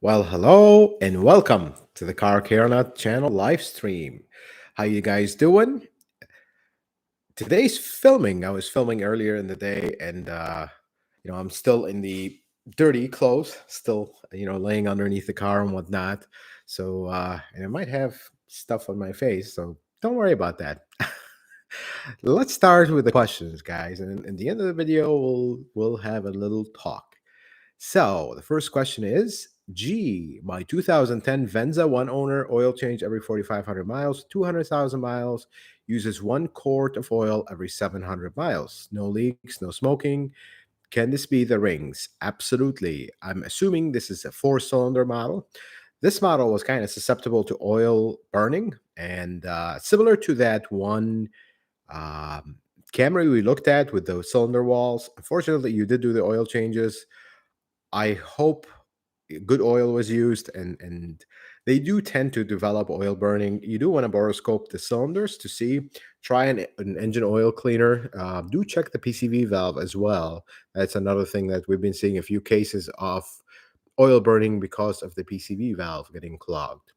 Well, hello and welcome to the Car Care Nut channel live stream. How you guys doing? Today's filming. I was filming earlier in the day, and I'm still in the dirty clothes, still laying underneath the car and whatnot. So, and I might have stuff on my face, so don't worry about that. Let's start with the questions, guys, and at the end of the video, we'll have a little talk. So the first question is, my 2010 Venza one owner, oil change every 4,500 miles, 200,000 miles, uses 1 quart of oil every 700 miles. No leaks, no smoking. Can this be the rings? Absolutely. I'm assuming this is a 4-cylinder model. This model was kind of susceptible to oil burning, and similar to that one um, Camry we looked at with the cylinder walls. Unfortunately, you did do the oil changes. I hope good oil was used, and they do tend to develop oil burning. You do want to boroscope the cylinders to see. Try an engine oil cleaner. Do check the PCV valve as well. That's another thing that we've been seeing a few cases of oil burning because of the PCV valve getting clogged.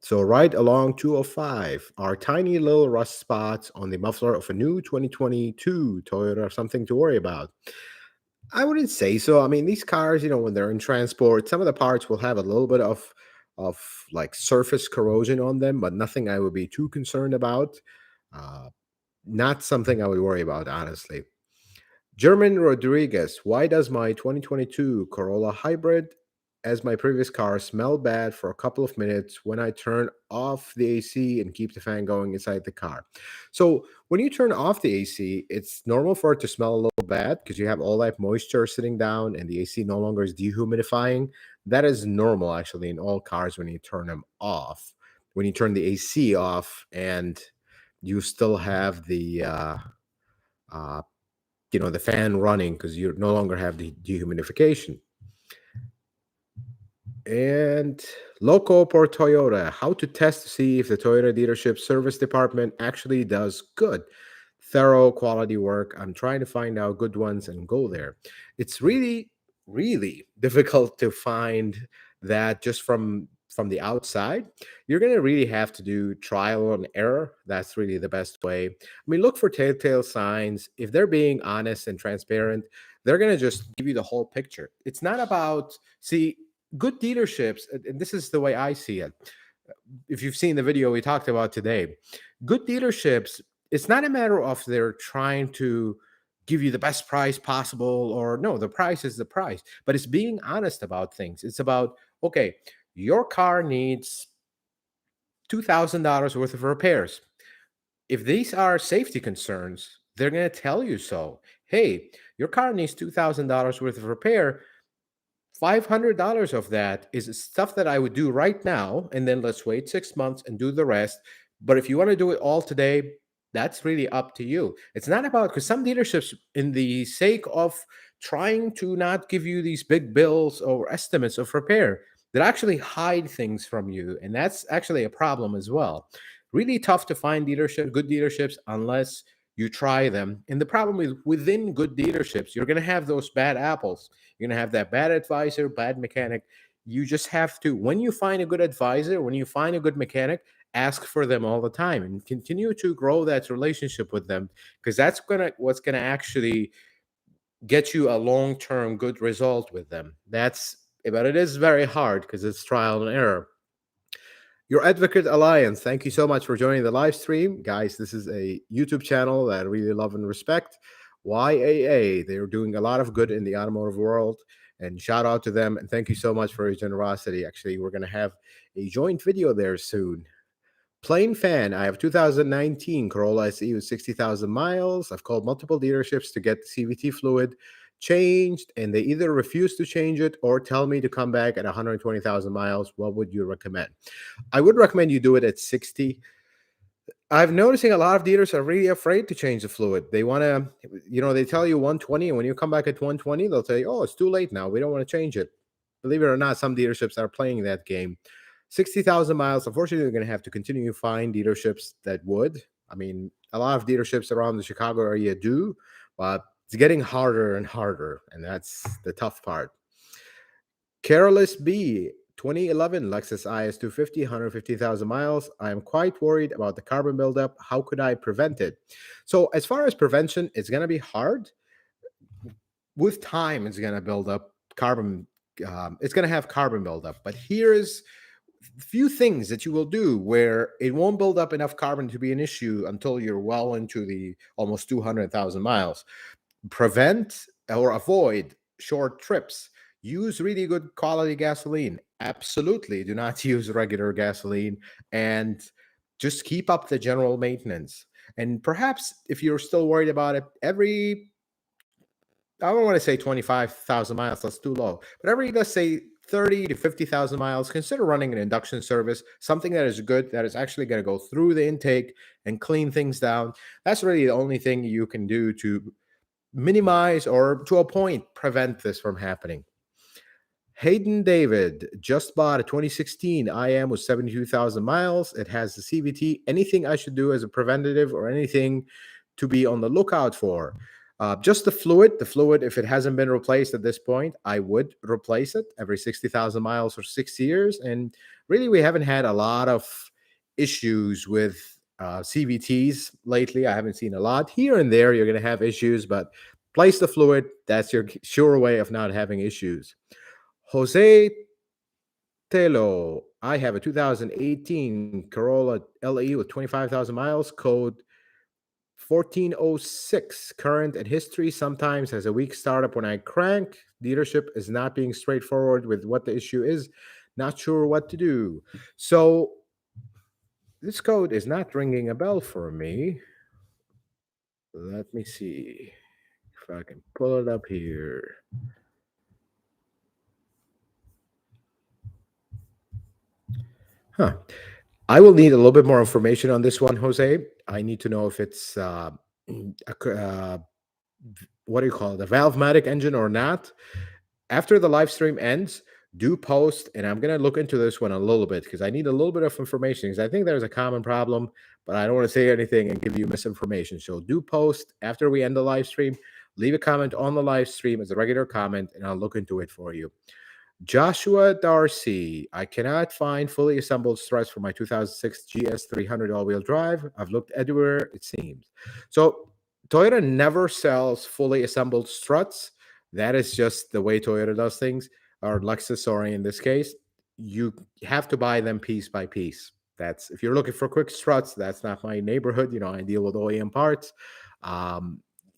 So right along 205 are tiny little rust spots on the muffler of a new 2022 Toyota, something to worry about. I wouldn't say so. I mean, these cars, when they're in transport, some of the parts will have a little bit of like surface corrosion on them, but nothing I would be too concerned about. Uh, Not something I would worry about, honestly. German Rodriguez, why does my 2022 Corolla Hybrid, as my previous car, smell bad for a couple of minutes when I turn off the AC and keep the fan going inside the car? So, when you turn off the AC, it's normal for it to smell a little bad because you have all that moisture sitting down and the AC no longer is dehumidifying. That is normal, actually, in all cars when you turn them off. When you turn the AC off and you still have uh, the fan running because you no longer have the dehumidification. And Loco por Toyota, how to test to see if the Toyota dealership service department actually does good, thorough quality work. I'm trying to find out good ones and go there. It's really, really difficult to find that just from the outside. You're going to really have to do trial and error. That's really the best way. I mean, look for telltale signs. If they're being honest and transparent, they're going to just give you the whole picture. It's not about, see, good dealerships, and this is the way I see it. If you've seen the video we talked about today, good dealerships, it's not a matter of they're trying to give you the best price possible, or no, the price is the price, but it's being honest about things. It's about, okay, your car needs $2,000 worth of repairs. If these are safety concerns, they're going to tell you so. Hey, your car needs $2,000 worth of repair. $500 of that is stuff that I would do right now, and then let's wait 6 months and do the rest. But if you want to do it all today, that's really up to you. It's not about, because some dealerships, in the sake of trying to not give you these big bills or estimates of repair, that actually hide things from you, and that's actually a problem as well. Really tough to find good dealerships, unless you try them. And the problem is, within good dealerships, you're going to have those bad apples. You're going to have that bad advisor, bad mechanic. You just have to, when you find a good advisor, when you find a good mechanic, ask for them all the time and continue to grow that relationship with them, because that's what's gonna actually get you a long-term good result with them. But it is very hard because it's trial and error. Your Advocate Alliance, thank you so much for joining the live stream. Guys, this is a YouTube channel that I really love and respect. YAA, they're doing a lot of good in the automotive world, and shout out to them. And thank you so much for your generosity. Actually, we're going to have a joint video there soon. Plain fan, I have 2019 Corolla SE with 60,000 miles. I've called multiple dealerships to get the CVT fluid changed, and they either refuse to change it or tell me to come back at 120,000 miles. What would you recommend? I would recommend you do it at 60. I've noticing a lot of dealers are really afraid to change the fluid. They want to, they tell you 120, and when you come back at 120, they'll tell you, oh, it's too late now. We don't want to change it. Believe it or not, some dealerships are playing that game. 60,000 miles. Unfortunately, you're going to have to continue to find dealerships that would. I mean, a lot of dealerships around the Chicago area do, but it's getting harder and harder, and that's the tough part. Careless B, 2011 Lexus IS 250, 150,000 miles. I am quite worried about the carbon buildup. How could I prevent it? So, as far as prevention, it's going to be hard. With time, it's going to build up carbon. It's going to have carbon buildup. But here's few things that you will do where it won't build up enough carbon to be an issue until you're well into the almost 200,000 miles. Prevent or avoid short trips. Use really good quality gasoline. Absolutely do not use regular gasoline, and just keep up the general maintenance. And perhaps if you're still worried about it, I don't want to say 25,000 miles, that's too low, but let's say 30 to 50,000 miles, consider running an induction service, something that is good, that is actually going to go through the intake and clean things down. That's really the only thing you can do to minimize or to a point prevent this from happening. Hayden David just bought a 2016 IM with 72,000 miles. It has the CVT. Anything I should do as a preventative or anything to be on the lookout for? Just the fluid. The fluid, if it hasn't been replaced at this point, I would replace it every 60,000 miles for 6 years. And really, we haven't had a lot of issues with CVTs lately. I haven't seen a lot. Here and there, you're going to have issues, but place the fluid. That's your sure way of not having issues. Jose Telo, I have a 2018 Corolla LE with 25,000 miles, code 1406. Current and history sometimes has a weak startup when I crank. Dealership is not being straightforward with what the issue is. Not sure what to do. So this code is not ringing a bell for me. Let me see if I can pull it up here. Huh. I will need a little bit more information on this one, Jose. I need to know if it's what do you call it, a Valvematic engine or not. After the live stream ends, do post, and I'm going to look into this one a little bit because I need a little bit of information because I think there's a common problem, but I don't want to say anything and give you misinformation. So do post after we end the live stream. Leave a comment on the live stream as a regular comment, and I'll look into it for you. Joshua Darcy, I cannot find fully assembled struts for my 2006 GS300 all-wheel drive. I've looked everywhere, it seems. So Toyota never sells fully assembled struts. That is just the way Toyota does things, or Lexus, sorry, in this case. You have to buy them piece by piece. That's if you're looking for quick struts, that's not my neighborhood. I deal with OEM parts.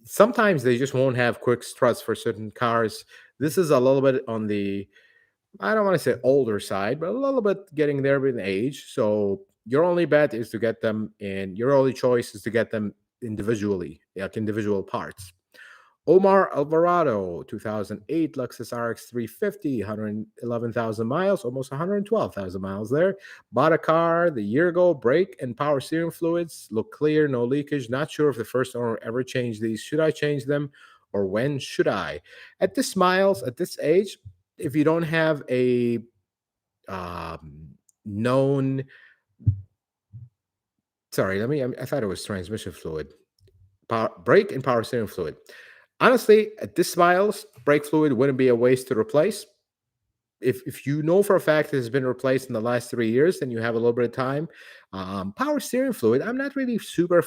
Sometimes they just won't have quick struts for certain cars. This is a little bit on the, I don't want to say older side, but a little bit getting there in age. So your only bet is to get them in, your only choice is to get them individually, like individual parts. Omar Alvarado, 2008 Lexus RX 350, 111,000 miles, almost 112,000 miles there. Bought a car the year ago. Brake and power steering fluids look clear, no leakage. Not sure if the first owner ever changed these. Should I change them, or when should I? At this miles, at this age, if you don't have a known, sorry, I thought it was transmission fluid, brake and power steering fluid. Honestly, at this miles, brake fluid wouldn't be a waste to replace. If you know for a fact it has been replaced in the last 3 years, then you have a little bit of time. Power steering fluid, I'm not really super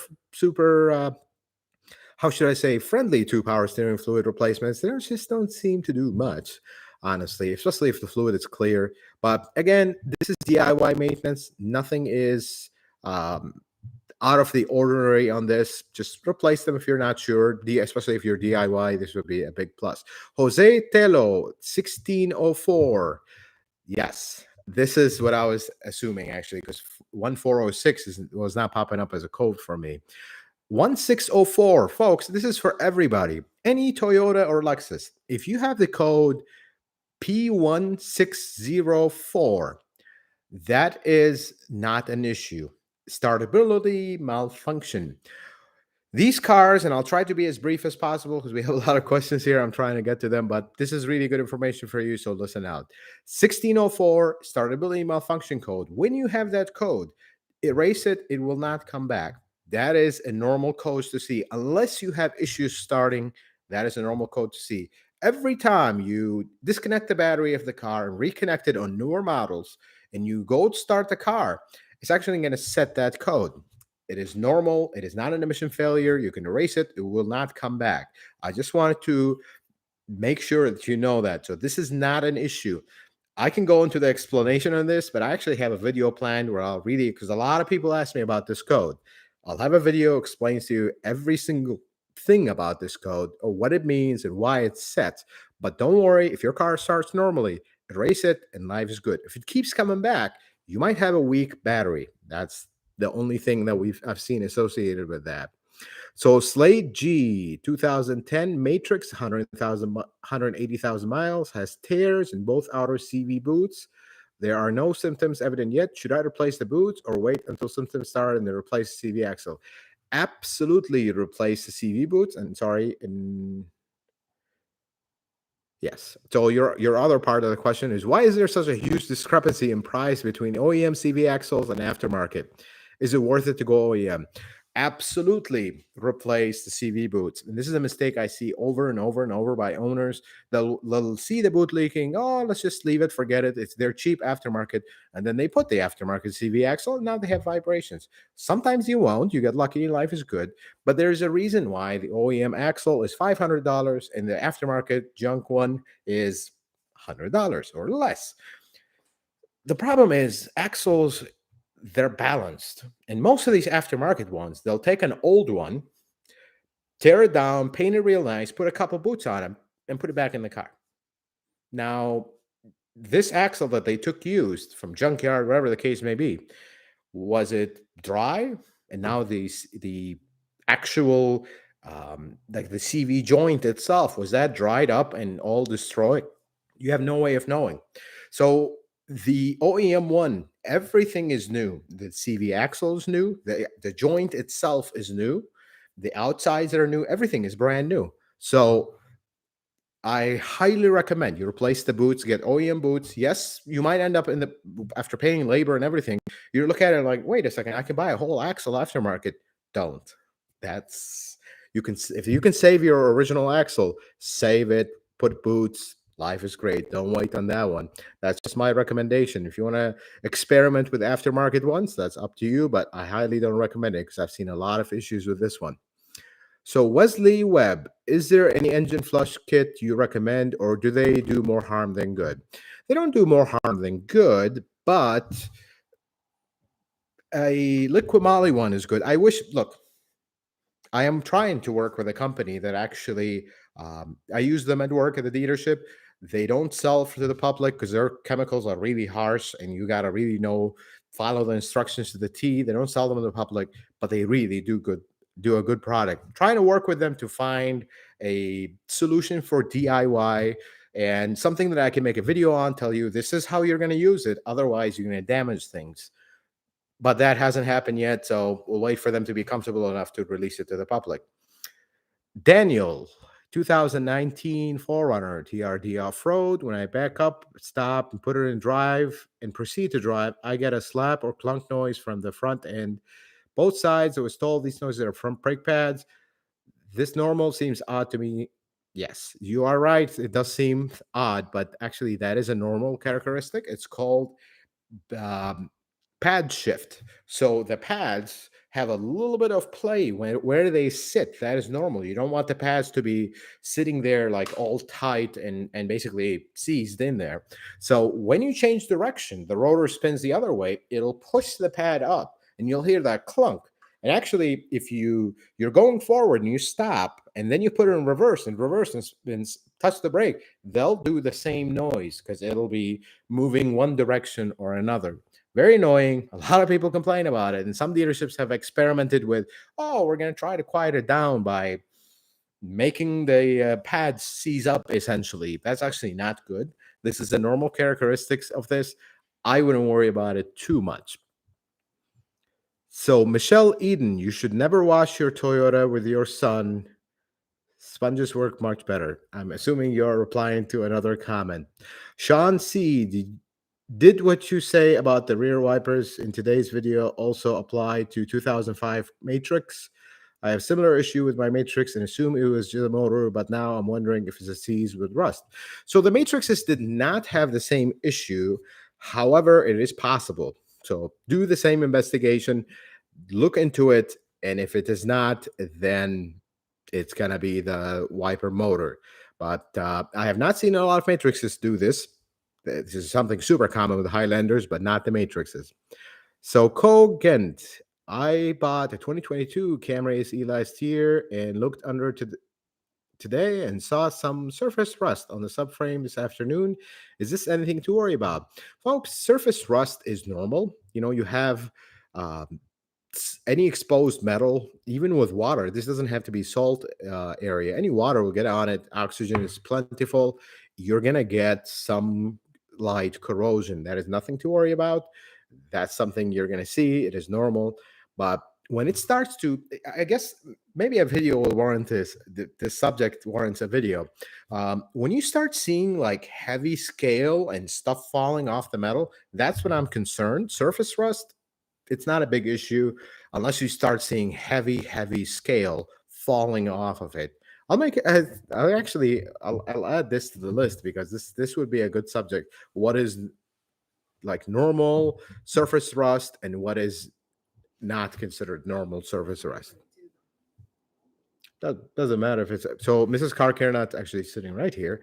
how should I say, friendly to power steering fluid replacements. They just don't seem to do much, honestly, especially if the fluid is clear. But again, this is DIY maintenance. Nothing is out of the ordinary on this. Just replace them if you're not sure, especially if you're DIY. This would be a big plus. Jose Telo, 1604. Yes, this is what I was assuming, actually, because 1406 was not popping up as a code for me. 1604, folks, this is for everybody. Any Toyota or Lexus, if you have the code P1604, that is not an issue. Startability malfunction. These cars, and I'll try to be as brief as possible because we have a lot of questions here. I'm trying to get to them, but this is really good information for you, so listen out. 1604, startability malfunction code. When you have that code, erase it, it will not come back. That is a normal code to see. Unless you have issues starting, that is a normal code to see. Every time you disconnect the battery of the car and reconnect it on newer models and you go to start the car, it's actually going to set that code. It is normal. It is not an emission failure. You can erase it. It will not come back. I just wanted to make sure that you know that. So this is not an issue. I can go into the explanation on this, but I actually have a video planned where I'll read it because a lot of people ask me about this code. I'll have a video explains to you every single thing about this code or what it means and why it's set. But don't worry, if your car starts normally, erase it and life is good. If it keeps coming back, you might have a weak battery. That's the only thing that I've seen associated with that. So Slade G 2010 Matrix 180,000 miles has tears in both outer CV boots. There are no symptoms evident yet. Should I replace the boots or wait until symptoms start and then replace the CV axle? Absolutely replace the CV boots. And sorry, yes. So your other part of the question is why is there such a huge discrepancy in price between OEM CV axles and aftermarket? Is it worth it to go OEM? Absolutely replace the CV boots. And this is a mistake I see over and over and over by owners. They'll see the boot leaking. Oh, let's just leave it, forget it. It's their cheap aftermarket. And then they put the aftermarket CV axle and now they have vibrations. Sometimes you won't. You get lucky, life is good. But there's a reason why the OEM axle is $500 and the aftermarket junk one is $100 or less. The problem is axles, they're balanced. And most of these aftermarket ones, they'll take an old one, tear it down, paint it real nice, put a couple boots on them, and put it back in the car. Now, this axle that they took used from junkyard, wherever the case may be, was it dry? And now the actual like the CV joint itself, was that dried up and all destroyed? You have no way of knowing. So the OEM one, everything is new. The CV axle is new. The joint itself is new. The outsides are new. Everything is brand new. So I highly recommend you replace the boots, get OEM boots. Yes, you might end up in the after paying labor and everything. You look at it like, wait a second, I can buy a whole axle aftermarket. Don't. That's you can if you can save your original axle, save it, put boots. Life is great. Don't wait on that one. That's just my recommendation. If you want to experiment with aftermarket ones, that's up to you. But I highly don't recommend it because I've seen a lot of issues with this one. So Wesley Webb, is there any engine flush kit you recommend, or do they do more harm than good? They don't do more harm than good, but a liquid moly one is good. I wish. Look, I am trying to work with a company that actually I use them at work at the dealership. They don't sell to the public because their chemicals are really harsh, and you gotta really know follow the instructions to the T. They don't sell them to the public, but they really do a good product. I'm trying to work with them to find a solution for DIY and something that I can make a video on, tell you this is how you're going to use it. Otherwise, you're going to damage things. But that hasn't happened yet, so we'll wait for them to be comfortable enough to release it to the public. Daniel, 2019 Forerunner TRD off-road. When I back up, stop, and put it in drive and proceed to drive, I get a slap or clunk noise from the front end. Both sides, I was told these noises are from brake pads. This normal seems odd to me. Yes, you are right. It does seem odd, but actually, that is a normal characteristic. It's called um, pad shift. So the pads have a little bit of play where they sit. That is normal. You don't want the pads to be sitting there like all tight and basically seized in there. So when you change direction, the rotor spins the other way. It'll push the pad up, and you'll hear that clunk. And actually, if you're going forward and you stop, and then you put it in reverse and touch the brake, they'll do the same noise because it'll be moving one direction or another. Very annoying. A lot of people complain about it. And some dealerships have experimented with, oh, we're going to try to quiet it down by making the pads seize up, essentially. That's actually not good. This is the normal characteristics of this. I wouldn't worry about it too much. So, Michelle Eden, you should never wash your Toyota with your son. Sponges work much better. I'm assuming you're replying to another comment. Sean C, did what you say about the rear wipers in today's video also apply to 2005 Matrix? I have similar issue with my Matrix and assume it was just a motor, but now I'm wondering if it's a seized with rust. So the Matrixes did not have the same issue. However, it is possible. So do the same investigation, look into it, and if it is not, then it's gonna be the wiper motor. But I have not seen a lot of Matrixes do this. This is something super common with Highlanders, but not the Matrixes. So Kogent, I bought a 2022 Camry SE last year and looked under today and saw some surface rust on the subframe this afternoon. Is this anything to worry about? Folks, surface rust is normal. You have um, any exposed metal, even with water. This doesn't have to be salt area. Any water will get on it. Oxygen is plentiful. You're going to get some light corrosion. That is nothing to worry about. That's something you're going to see. It is normal. But when it starts to, I guess maybe a video will warrant this. This subject warrants a video. When you start seeing like heavy scale and stuff falling off the metal, that's when I'm concerned. Surface rust, it's not a big issue unless you start seeing heavy scale falling off of it. I'll add this to the list because this would be a good subject. What is like normal surface rust and what is not considered normal surface rust? That doesn't matter if it's so. Mrs. Car not actually sitting right here.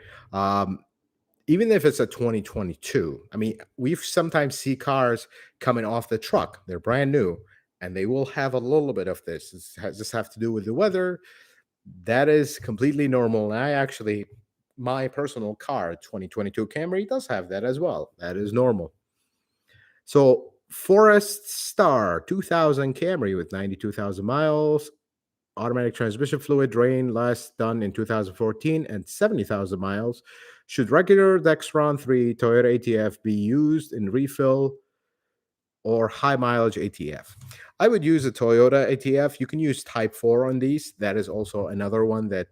Even if it's a 2022, I mean, we've sometimes see cars coming off the truck. They're brand new, and they will have a little bit of this. Just have to do with the weather. That is completely normal. And my personal car, 2022 Camry, does have that as well. That is normal. So Forest Star 2000 Camry with 92,000 miles, automatic transmission fluid drain last done in 2014 and 70,000 miles. Should regular Dexron 3 Toyota ATF be used in refill or high mileage ATF? I would use a Toyota ATF. You can use Type 4 on these. That is also another one that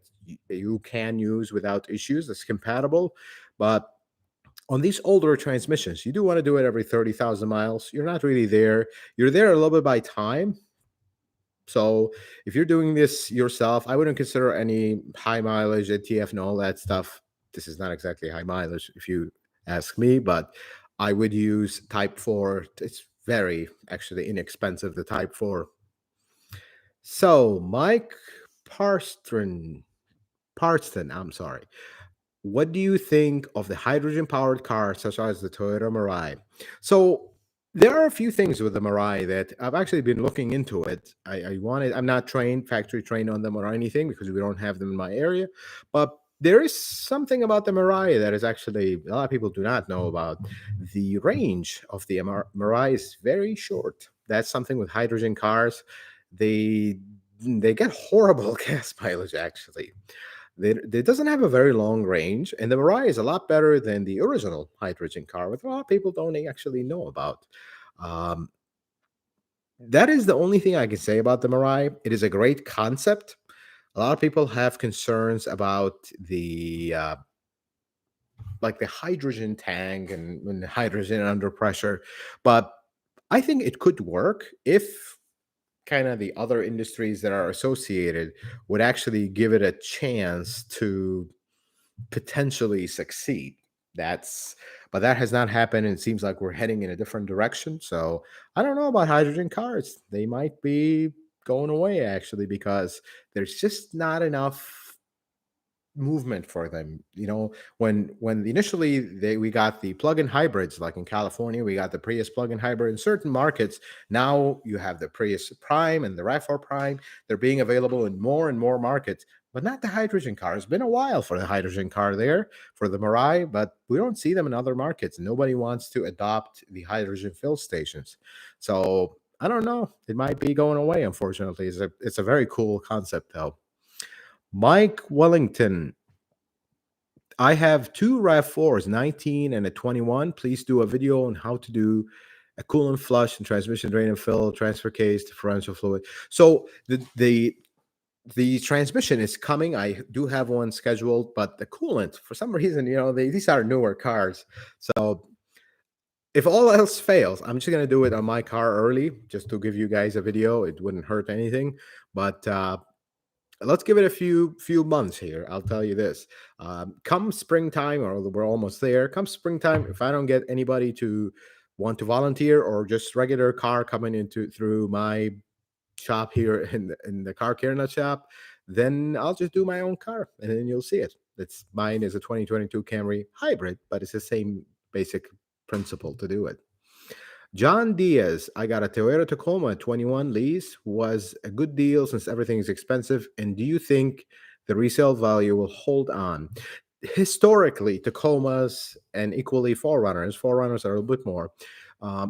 you can use without issues. It's compatible. But on these older transmissions, you do want to do it every 30,000 miles. You're not really there. You're there a little bit by time. So if you're doing this yourself, I wouldn't consider any high mileage ATF and all that stuff. This is not exactly high mileage if you ask me, but I would use Type 4. It's very actually inexpensive, the Type 4. So Mike Parston, I'm sorry. What do you think of the hydrogen-powered cars such as the Toyota Mirai? So there are a few things with the Mirai that I've actually been looking into it. I'm not factory trained on them or anything because we don't have them in my area, but there is something about the Mirai that is actually a lot of people do not know about. The range of the Mirai is very short. That's something with hydrogen cars. They get horrible gas mileage actually. It doesn't have a very long range, and the Mirai is a lot better than the original hydrogen car, which a lot of people don't actually know about. Um, that is the only thing I can say about the Mirai. It is a great concept. A lot of people have concerns about the like the hydrogen tank and hydrogen under pressure, but I think it could work if kind of the other industries that are associated would actually give it a chance to potentially succeed. But that has not happened, and it seems like we're heading in a different direction. So I don't know about hydrogen cars. They might be going away actually because there's just not enough movement for them. When initially we got the plug-in hybrids, like in California we got the Prius plug-in hybrid in certain markets. Now you have the Prius Prime and the RAV4 Prime. They're being available in more and more markets, but not the hydrogen car. It's been a while for the hydrogen car there for the Mirai, but we don't see them in other markets. Nobody wants to adopt the hydrogen fill stations. So I don't know, it might be going away, unfortunately. It's a very cool concept though. Mike Wellington, I have two RAV4s, 19 and a 21. Please do a video on how to do a coolant flush and transmission drain and fill, transfer case, differential fluid. So the transmission is coming. I do have one scheduled, but the coolant, for some reason, these are newer cars. So If all else fails, I'm just gonna do it on my car early, just to give you guys a video. It wouldn't hurt anything, but let's give it a few months here. I'll tell you this: come springtime, or we're almost there. Come springtime, if I don't get anybody to want to volunteer or just regular car coming into through my shop here in the car care nut shop, then I'll just do my own car, and then you'll see it. It's mine is a 2022 Camry hybrid, but it's the same basic principle to do it. John Diaz, I got a Toyota Tacoma 21 lease. Was a good deal since everything is expensive. And do you think the resale value will hold on? Historically, Tacomas and equally forerunners are a little bit more,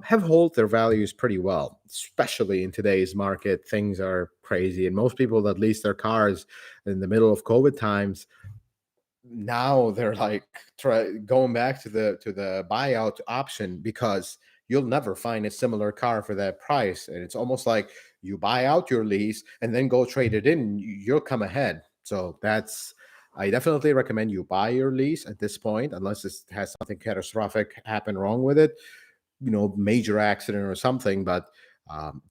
have hold their values pretty well, especially in today's market. Things are crazy. And most people that lease their cars in the middle of COVID times, now they're like going back to the buyout option, because you'll never find a similar car for that price, and it's almost like you buy out your lease and then go trade it in. You'll come ahead. So that's, I definitely recommend you buy your lease at this point, unless it has something catastrophic happen wrong with it, major accident or something. But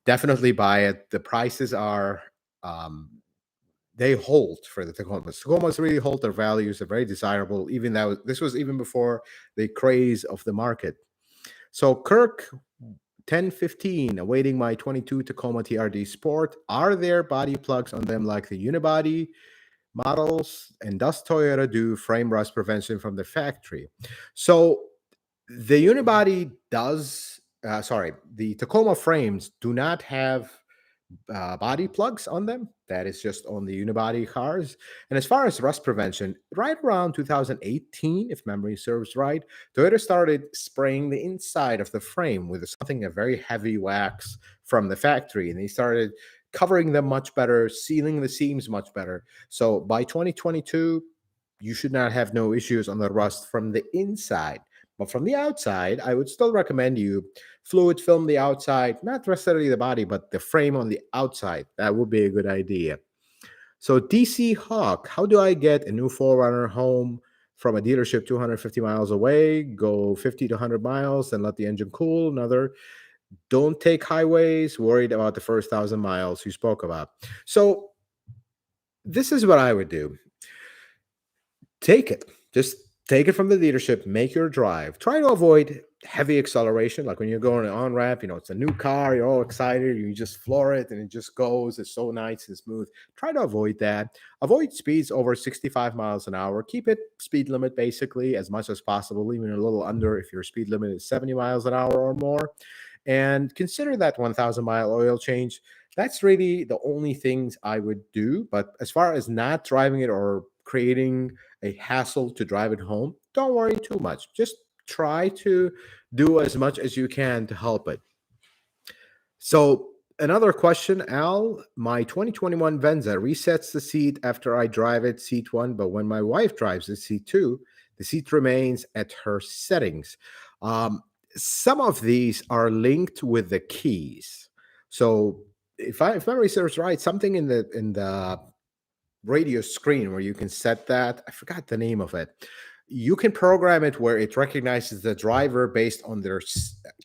definitely buy it. The prices are, um, they hold for the Tacomas. Tacomas really hold their values. They're very desirable. Even that this was even before the craze of the market. So Kirk 1015, awaiting my 22 Tacoma TRD Sport. Are there body plugs on them like the unibody models? And does Toyota do frame rust prevention from the factory? So the unibody does. The Tacoma frames do not have body plugs on them. That is just on the unibody cars. And as far as rust prevention, right around 2018, if memory serves right, Toyota started spraying the inside of the frame with something, a very heavy wax from the factory. And they started covering them much better, sealing the seams much better. So by 2022, you should not have no issues on the rust from the inside. But from the outside, I would still recommend you fluid film the outside, not necessarily the body, but the frame on the outside. That would be a good idea. So DC Hawk, how do I get a new 4Runner home from a dealership 250 miles away, go 50 to 100 miles, and let the engine cool? Another, don't take highways, worried about the first 1,000 miles you spoke about. So this is what I would do. Take it. Just take it from the dealership, make your drive. Try to avoid heavy acceleration. Like when you're going on ramp, it's a new car, you're all excited, you just floor it and it just goes. It's so nice and smooth. Try to avoid that. Avoid speeds over 65 miles an hour. Keep it speed limit basically as much as possible, even a little under if your speed limit is 70 miles an hour or more. And consider that 1,000-mile oil change. That's really the only things I would do. But as far as not driving it or creating a hassle to drive it home, don't worry too much. Just try to do as much as you can to help it. So another question, Al, my 2021 Venza resets the seat after I drive it, seat one, but when my wife drives it, seat two, the seat remains at her settings. Some of these are linked with the keys. So if memory serves right, something in the radio screen where you can set that. I forgot the name of it. You can program it where it recognizes the driver based on their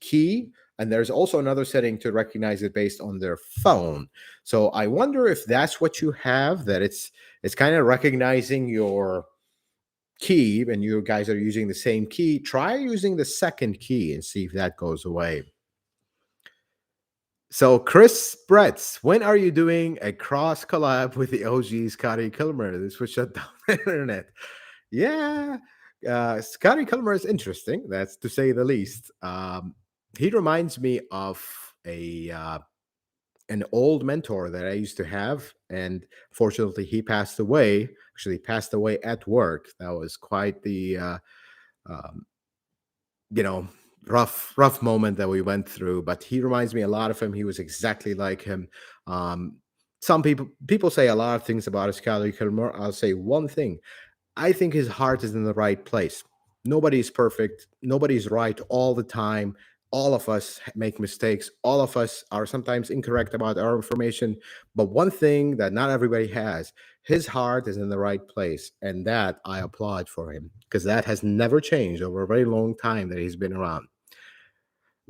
key. And there's also another setting to recognize it based on their phone. So I wonder if that's what you have, that it's kind of recognizing your key and you guys are using the same key. Try using the second key and see if that goes away. So Chris Bretz, when are you doing a cross collab with the OG Scotty Kilmer? This would shut down the internet. Yeah, Scotty Kilmer is interesting. That's to say the least. He reminds me of an old mentor that I used to have, and fortunately, he passed away. Actually, passed away at work. That was quite the um, you know rough moment that we went through, but he reminds me a lot of him. He was exactly like him. um some people say a lot of things about Skylar Kilmer. I'll say one thing: I think his heart is in the right place. Nobody's perfect, nobody's right all the time. All of us make mistakes, all of us are sometimes incorrect about our information, but one thing that not everybody has: his heart is in the right place, and that I applaud for him, because that has never changed over a very long time that he's been around.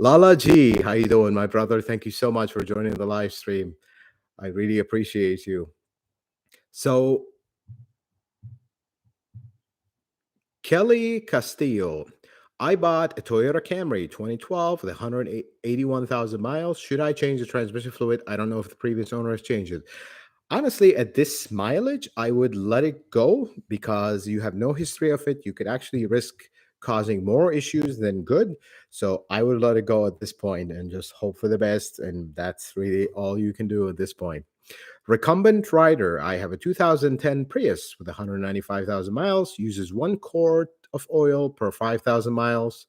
Lala G, how you doing, my brother? Thank you so much for joining the live stream. I really appreciate you. So, Kelly Castillo, I bought a Toyota Camry 2012 with 181,000 miles. Should I change the transmission fluid? I don't know if the previous owner has changed it. Honestly, at this mileage, I would let it go because you have no history of it. You could actually risk causing more issues than good. So I would let it go at this point and just hope for the best. And that's really all you can do at this point. Recumbent rider. I have a 2010 Prius with 195,000 miles, uses 1 quart of oil per 5,000 miles.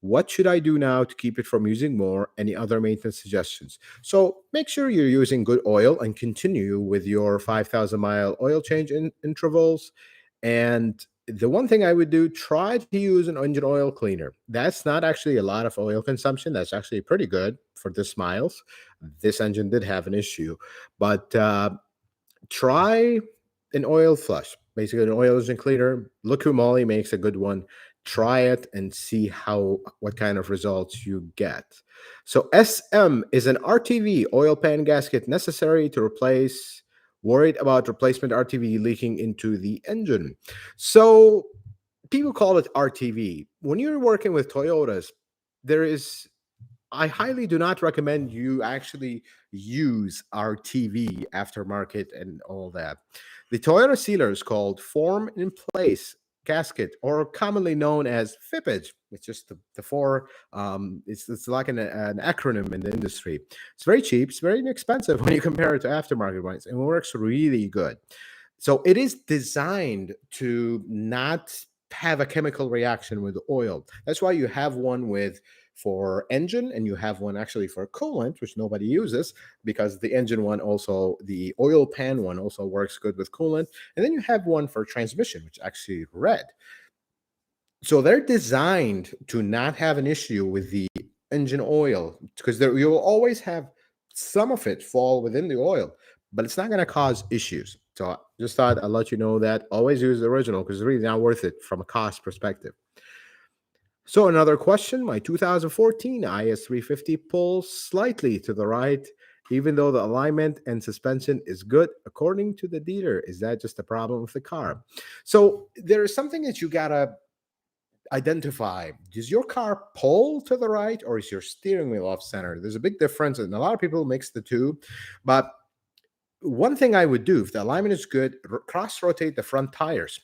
What should I do now to keep it from using more? Any other maintenance suggestions? So make sure you're using good oil and continue with your 5,000 mile oil change intervals. And the one thing I would do, try to use an engine oil cleaner. That's not actually a lot of oil consumption. That's actually pretty good for this miles. This engine did have an issue, but try an oil flush. Basically, an oil engine cleaner. Look who Molly makes a good one. Try it and see what kind of results you get. So SM is an RTV oil pan gasket necessary to replace. Worried about replacement RTV leaking into the engine. So people call it RTV. When you're working with Toyotas, there is I highly do not recommend you actually use our TV aftermarket and all that. The Toyota sealer is called form in place gasket, or commonly known as FIPage. It's just the four. It's like an acronym in the industry. It's very cheap. It's very inexpensive when you compare it to aftermarket ones, and it works really good. So it is designed to not have a chemical reaction with oil. That's why you have one with for engine and you have one actually for coolant, which nobody uses because the engine one also, the oil pan one also works good with coolant. And then you have one for transmission, which actually red. So they're designed to not have an issue with the engine oil because there you'll always have some of it fall within the oil, but it's not going to cause issues. So I just thought I'd let you know that always use the original because it's really not worth it from a cost perspective. So another question, my 2014 IS350 pulls slightly to the right, even though the alignment and suspension is good according to the dealer. Is that just a problem with the car? So there is something that you gotta identify. Does your car pull to the right or is your steering wheel off center? There's a big difference, and a lot of people mix the two. But one thing I would do if the alignment is good, cross rotate the front tires,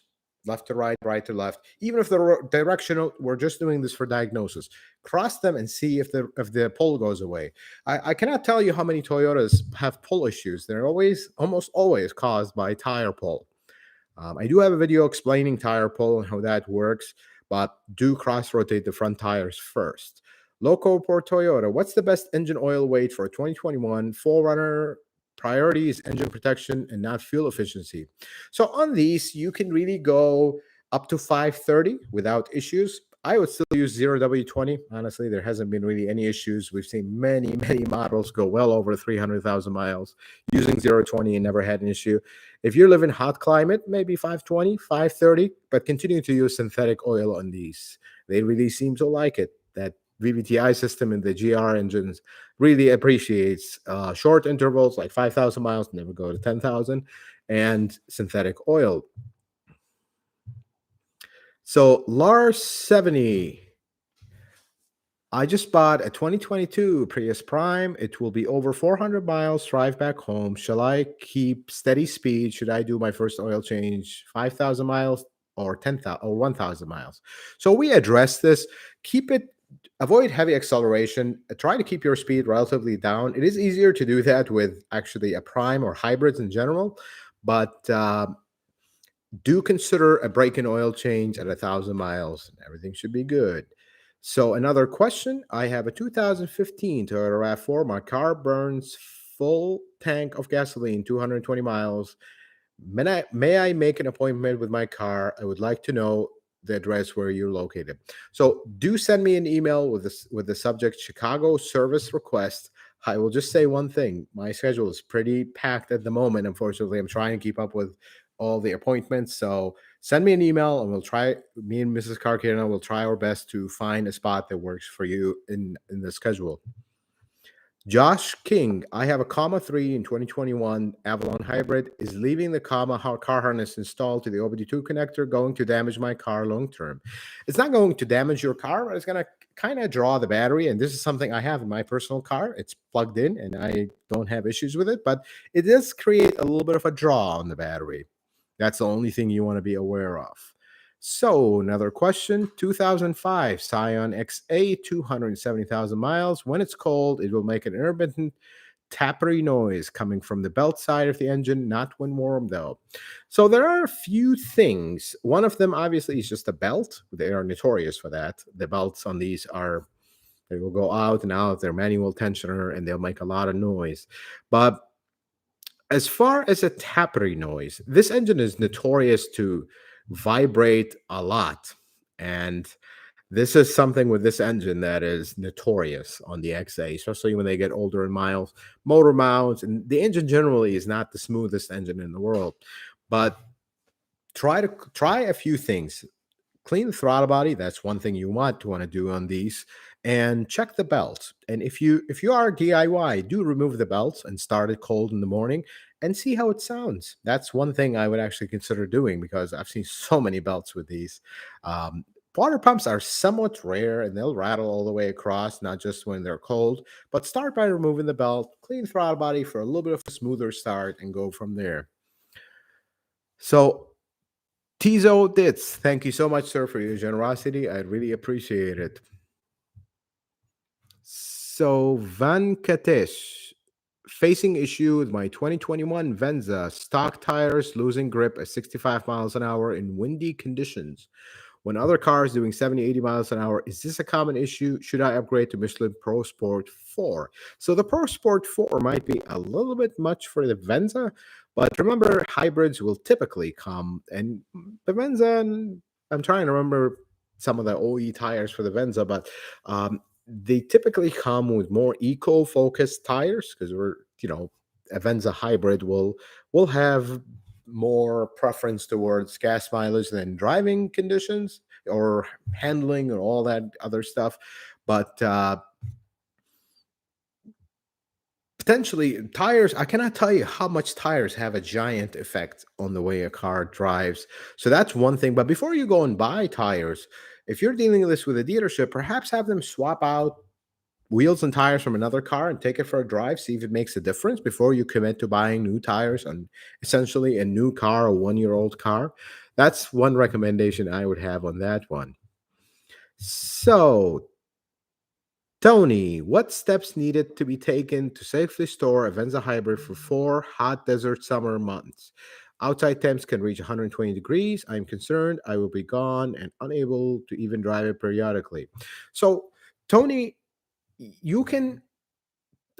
left to right to left. Even if the directional, we're just doing this for diagnosis. Cross them and see if the pull goes away. I cannot tell you how many Toyotas have pull issues. They're almost always caused by tire pull. I do have a video explaining tire pull and how that works, but do cross rotate the front tires first. Loco for Toyota. What's the best engine oil weight for 2021 4Runner? Priority is engine protection and not fuel efficiency. So on these, you can really go up to 530 without issues. I would still use 0W20. Honestly, there hasn't been really any issues. We've seen many models go well over 300,000 miles using 020 and never had an issue. If you live in hot climate, maybe 520, 530, but continue to use synthetic oil on these. They really seem to like it. That VVTi system in the GR engines really appreciates short intervals like 5,000 miles, never go to 10,000, and synthetic oil. So Lars 70, I just bought a 2022 Prius Prime. It will be over 400 miles, drive back home. Shall I keep steady speed? Should I do my first oil change 5,000 miles or 10,000 or 1,000 miles? So we address this. Keep it, avoid heavy acceleration. Try to keep your speed relatively down. It is easier to do that with actually a Prime or hybrids in general, but do consider a break in oil change at 1,000 miles and everything should be good. So another question, I have a 2015 Toyota RAV4. My car burns full tank of gasoline, 220 miles. May I make an appointment with my car? I would like to know the address where you're located. So do send me an email with this with the subject Chicago service request. I will just say one thing. My schedule is pretty packed at the moment. Unfortunately, I'm trying to keep up with all the appointments. So Send me an email and we'll try, me and Mrs. Carcano will try our best to find a spot that works for you in the schedule. Josh King, I have a Comma 3 in 2021 Avalon Hybrid. Is leaving the Comma car harness installed to the OBD2 connector going to damage my car long term? It's not going to damage your car, but it's going to kind of draw the battery. And this is something I have in my personal car. It's plugged in and I don't have issues with it, but it does create a little bit of a draw on the battery. That's the only thing you want to be aware of. So, another question. 2005 Scion XA, 270,000 miles. When it's cold, it will make an intermittent tappery noise coming from the belt side of the engine, not when warm, though. So, there are a few things. One of them, obviously, is just the belt. They are notorious for that. The belts on these are, they will go out and out. They're manual tensioner and they'll make a lot of noise. But as far as a tappery noise, this engine is notorious to vibrate a lot. And this is something with this engine that is notorious on the XA, especially when they get older in miles. Motor mounts, and the engine generally is not the smoothest engine in the world. But try a few things. Clean the throttle body. That's one thing you want to do on these. And check the belts. And if you are DIY, do remove the belts and start it cold in the morning and see how it sounds. That's one thing I would actually consider doing because I've seen so many belts with these. Water pumps are somewhat rare and they'll rattle all the way across, not just when they're cold. But start by removing the belt, clean throttle body for a little bit of a smoother start, and go from there. So Tizo Ditz, thank you so much, sir, for your generosity. I really appreciate it. So Vankatesh, facing issue with my 2021 Venza, stock tires losing grip at 65 miles an hour in windy conditions. When other cars doing 70, 80 miles an hour, is this a common issue? Should I upgrade to Michelin Pro Sport 4? So the Pro Sport 4 might be a little bit much for the Venza, but remember, hybrids will typically come, and the Venza, I'm trying to remember some of the OE tires for the Venza, but they typically come with more eco-focused tires because a Venza hybrid will have more preference towards gas mileage than driving conditions or handling and all that other stuff. But potentially tires, I cannot tell you how much tires have a giant effect on the way a car drives. So that's one thing. But before you go and buy tires, if you're dealing with this with a dealership, perhaps have them swap out wheels and tires from another car and take it for a drive, see if it makes a difference before you commit to buying new tires on essentially a new car, a 1-year-old car. That's one recommendation I would have on that one. So, Tony, what steps needed to be taken to safely store a Venza hybrid for 4 hot desert summer months? Outside temps can reach 120 degrees. I'm concerned I will be gone and unable to even drive it periodically. So, Tony, you can,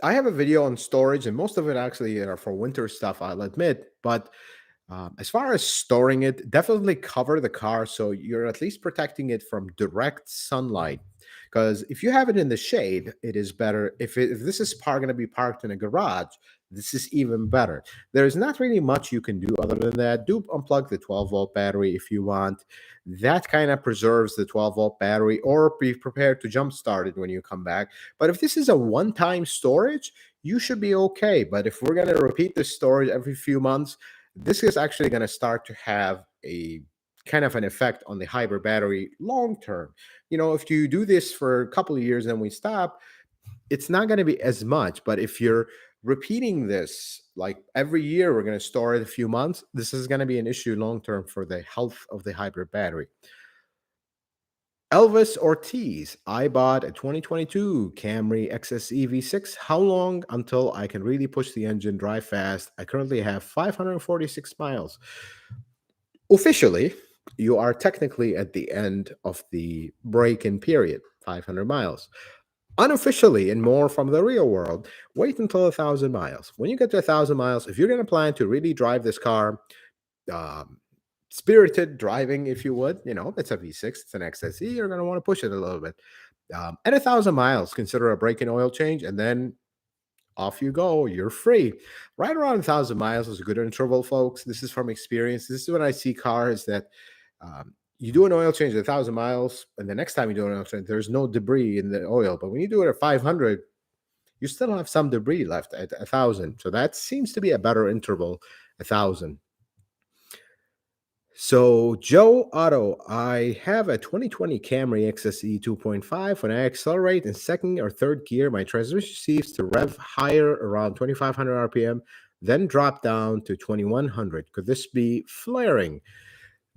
I have a video on storage, and most of it actually are for winter stuff, I'll admit. But as far as storing it, definitely cover the car so you're at least protecting it from direct sunlight. Because if you have it in the shade, it is better. If this is going to be parked in a garage, this is even better. There's not really much you can do other than that. Do unplug the 12-volt battery if you want. That kind of preserves the 12-volt battery, or be prepared to jump start it when you come back. But if this is a one-time storage, you should be okay. But if we're going to repeat this storage every few months, this is actually going to start to have a kind of an effect on the hybrid battery long term. If you do this for a couple of years and we stop, it's not going to be as much. But if you're repeating this like every year, we're going to store it a few months, this is going to be an issue long term for the health of the hybrid battery. Elvis Ortiz, I bought a 2022 Camry XSE V6. How long until I can really push the engine, drive fast? I currently have 546 miles. Officially, you are technically at the end of the break-in period, 500 miles. Unofficially, and more from the real world, wait until 1,000 miles. When you get to 1,000 miles, if you're going to plan to really drive this car, spirited driving, if you would, it's a V6, it's an XSE, you're going to want to push it a little bit. At 1,000 miles, consider a break-in oil change, and then off you go. You're free. Right around 1,000 miles is a good interval, folks. This is from experience. This is when I see cars that you do an oil change at 1,000 miles, and the next time you do an oil change, there's no debris in the oil. But when you do it at 500, you still have some debris left at 1,000. So that seems to be a better interval, 1,000. So, Joe Otto, I have a 2020 Camry XSE 2.5. When I accelerate in second or third gear, my transmission seems to rev higher around 2,500 RPM, then drop down to 2,100. Could this be flaring?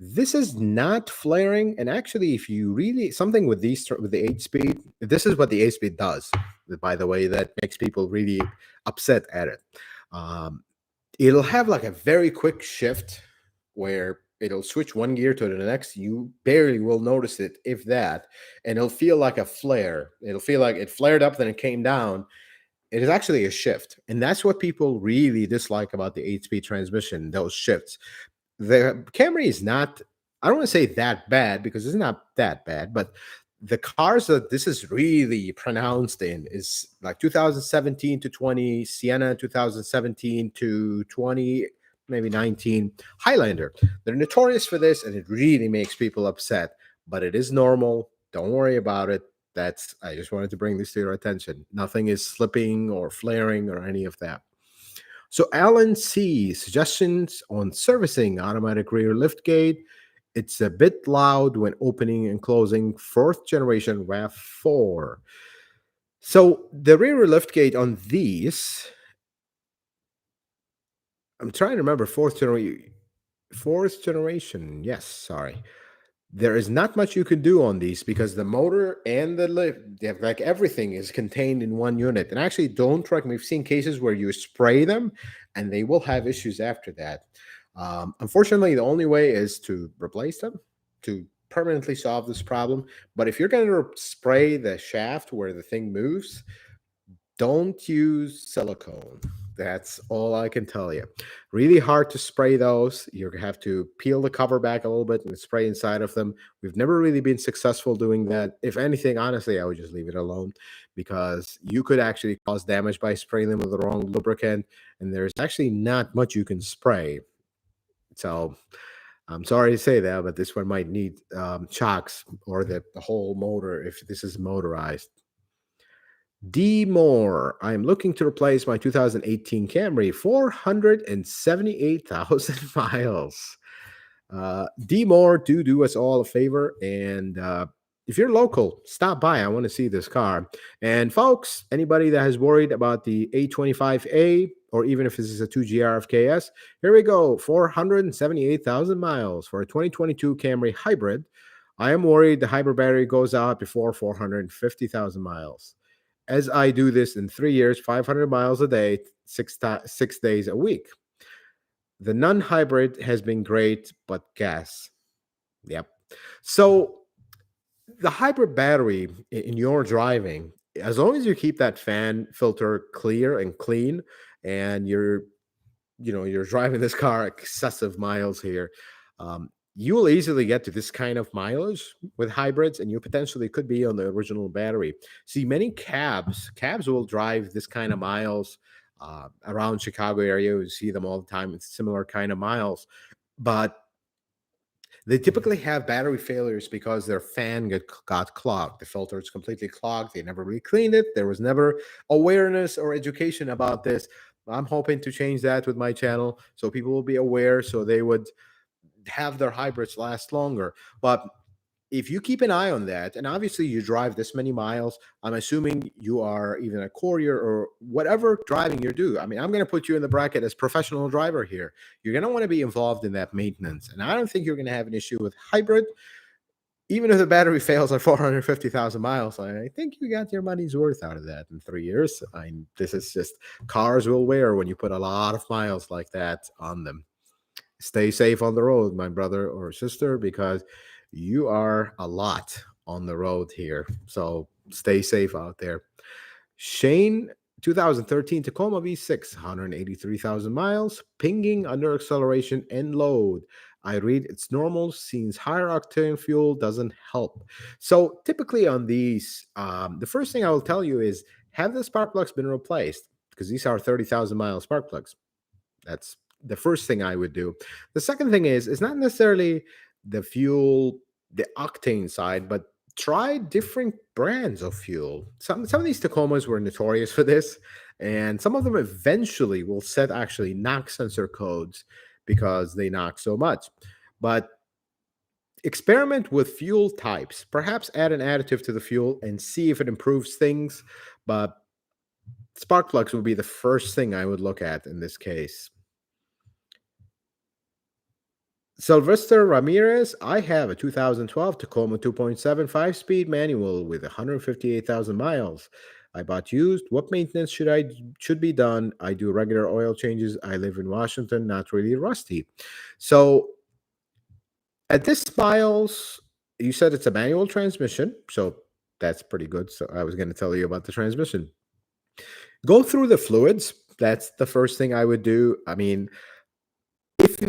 This is not flaring. And actually, if you really something with with the 8 speed, this is what the 8 speed does. By the way, that makes people really upset at it. Um, it'll have like a very quick shift where it'll switch one gear to the next. You barely will notice it, if that, and it'll feel like a flare. It'll feel like it flared up, then it came down. It is actually a shift, and that's what people really dislike about the 8 speed transmission, those shifts. The Camry is not, I don't want to say that bad, because it's not that bad, but the cars that this is really pronounced in is like 2017 to 20, Sienna 2017 to 20, maybe 19, Highlander. They're notorious for this, and it really makes people upset, but it is normal. Don't worry about it. I just wanted to bring this to your attention. Nothing is slipping or flaring or any of that. So Alan C, suggestions on servicing automatic rear liftgate. It's a bit loud when opening and closing, fourth generation RAV4. So the rear liftgate on these, I'm trying to remember fourth generation. Yes, sorry. There is not much you can do on these because the motor and the lift, like everything is contained in one unit. And actually, don't truck. We've seen cases where you spray them and they will have issues after that. Unfortunately, the only way is to replace them to permanently solve this problem. But if you're going to spray the shaft where the thing moves, don't use silicone. That's all I can tell you. Really hard to spray those. You have to peel the cover back a little bit and spray inside of them. We've never really been successful doing that. If anything, honestly, I would just leave it alone because you could actually cause damage by spraying them with the wrong lubricant. And there's actually not much you can spray. So I'm sorry to say that, but this one might need shocks or the whole motor if this is motorized. D Moore, I'm looking to replace my 2018 Camry, 478,000 miles. D Moore, do us all a favor. And if you're local, stop by. I want to see this car. And folks, anybody that has worried about the A25A, or even if this is a 2GR FKS, here we go, 478,000 miles for a 2022 Camry hybrid. I am worried the hybrid battery goes out before 450,000 miles. As I do this in 3 years, 500 miles a day, 6 days a week. The non-hybrid has been great, but gas. Yep. So the hybrid battery in your driving, as long as you keep that fan filter clear and clean, and you're driving this car excessive miles here, you will easily get to this kind of mileage with hybrids, and you potentially could be on the original battery. See, many cabs will drive this kind of miles around Chicago area. You see them all the time with similar kind of miles, but they typically have battery failures because their fan got clogged. The filter is completely clogged. They never really cleaned it. There was never awareness or education about this. I'm hoping to change that with my channel so people will be aware, so they would have their hybrids last longer. But if you keep an eye on that, and obviously you drive this many miles, I'm assuming you are even a courier or whatever driving you do. I mean, I'm going to put you in the bracket as professional driver here. You're going to want to be involved in that maintenance. And I don't think you're going to have an issue with hybrid. Even if the battery fails at 450,000 miles, I think you got your money's worth out of that in 3 years. This is just cars will wear when you put a lot of miles like that on them. Stay safe on the road, my brother or sister, because you are a lot on the road here. So stay safe out there. Shane, 2013 Tacoma V6, 183,000 miles, pinging under acceleration and load. I read it's normal, since higher octane fuel doesn't help. So typically on these, the first thing I will tell you is, have the spark plugs been replaced? because these are 30,000 mile spark plugs. That's the first thing I would do. The second thing is, it's not necessarily the fuel, the octane side, but try different brands of fuel. Some of these Tacomas were notorious for this, and some of them eventually will set actually knock sensor codes because they knock so much. But experiment with fuel types. Perhaps add an additive to the fuel and see if it improves things. But spark plugs would be the first thing I would look at in this case. Sylvester Ramirez, I have a 2012 Tacoma 2.7 5-speed manual with 158,000 miles. I bought used. What maintenance should be done? I do regular oil changes. I live in Washington, not really rusty. So at this miles, you said it's a manual transmission, so that's pretty good. So I was going to tell you about the transmission. Go through the fluids. That's the first thing I would do. I mean,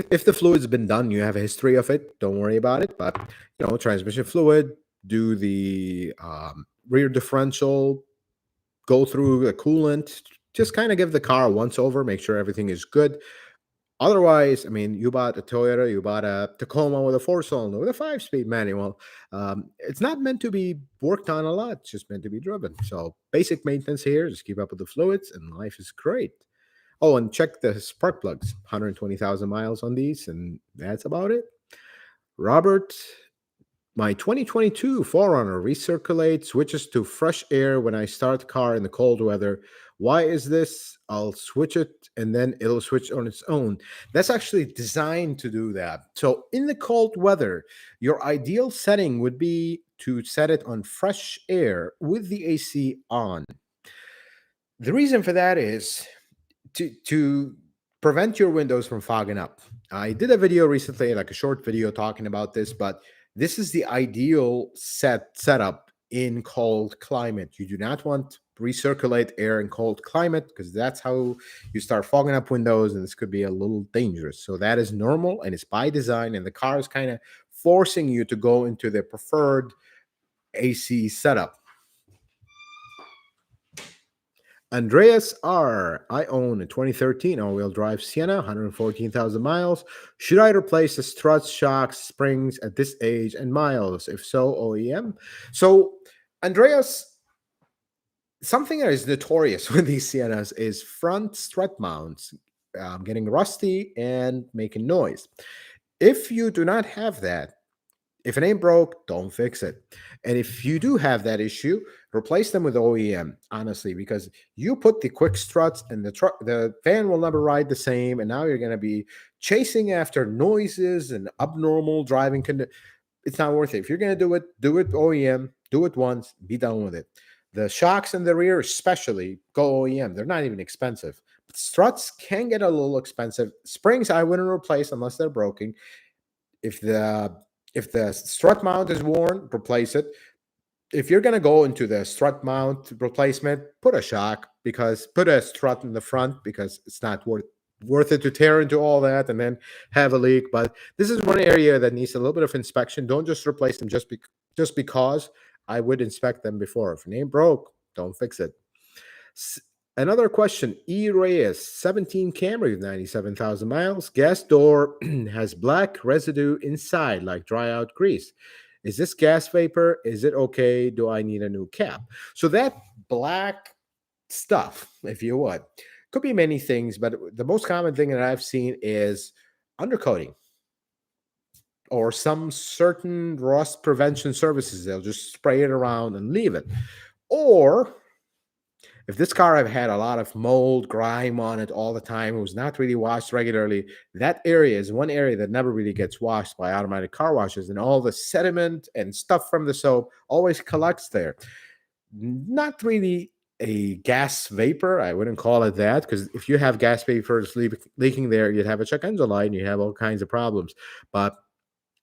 if the fluid's been done, you have a history of it, don't worry about it. But transmission fluid, do the rear differential, go through the coolant, just kind of give the car a once over, make sure everything is good. Otherwise, I mean, you bought a Toyota, you bought a Tacoma with a 4-cylinder with a 5-speed manual. It's not meant to be worked on a lot. It's just meant to be driven. So basic maintenance here, just keep up with the fluids and life is great. Oh, and check the spark plugs, 120,000 miles on these, and that's about it. Robert, my 2022 4Runner recirculates, switches to fresh air when I start the car in the cold weather. Why is this? I'll switch it and then it'll switch on its own. That's actually designed to do that. So in the cold weather, your ideal setting would be to set it on fresh air with the AC on. The reason for that is to prevent your windows from fogging up. I did a video recently, like a short video talking about this, but this is the ideal setup in cold climate. You do not want to recirculate air in cold climate because that's how you start fogging up windows, and this could be a little dangerous. So that is normal and it's by design, and the car is kind of forcing you to go into the preferred AC setup. Andreas R. I own a 2013 all-wheel drive Sienna, 114,000 miles. Should I replace the struts, shocks, springs at this age and miles? If so, OEM. So, Andreas, something that is notorious with these Siennas is front strut mounts getting rusty and making noise. If you do not have that, if it ain't broke, don't fix it. And if you do have that issue, replace them with OEM, honestly, because you put the quick struts and the fan will never ride the same. And now you're going to be chasing after noises and abnormal driving. It's not worth it. If you're going to do it OEM, do it once, be done with it. The shocks in the rear, especially, go OEM. They're not even expensive. But struts can get a little expensive. Springs, I wouldn't replace unless they're broken. If the strut mount is worn, replace it. If you're going to go into the strut mount replacement, put a strut in the front because it's not worth it to tear into all that and then have a leak. But this is one area that needs a little bit of inspection. Don't just replace them just because. I would inspect them before. If it ain't broke, don't fix it. Another question, E. Reyes, 17 Camry with 97,000 miles. Gas door has black residue inside, like dry out grease. Is this gas vapor? Is it okay? Do I need a new cap? So that black stuff, if you would, could be many things, but the most common thing that I've seen is undercoating or some certain rust prevention services. They'll just spray it around and leave it. Or if this car have had a lot of mold, grime on it all the time, it was not really washed regularly, that area is one area that never really gets washed by automatic car washes, and all the sediment and stuff from the soap always collects there. Not really a gas vapor. I wouldn't call it that, because if you have gas vapors leaking there, you'd have a check engine light and you have all kinds of problems. But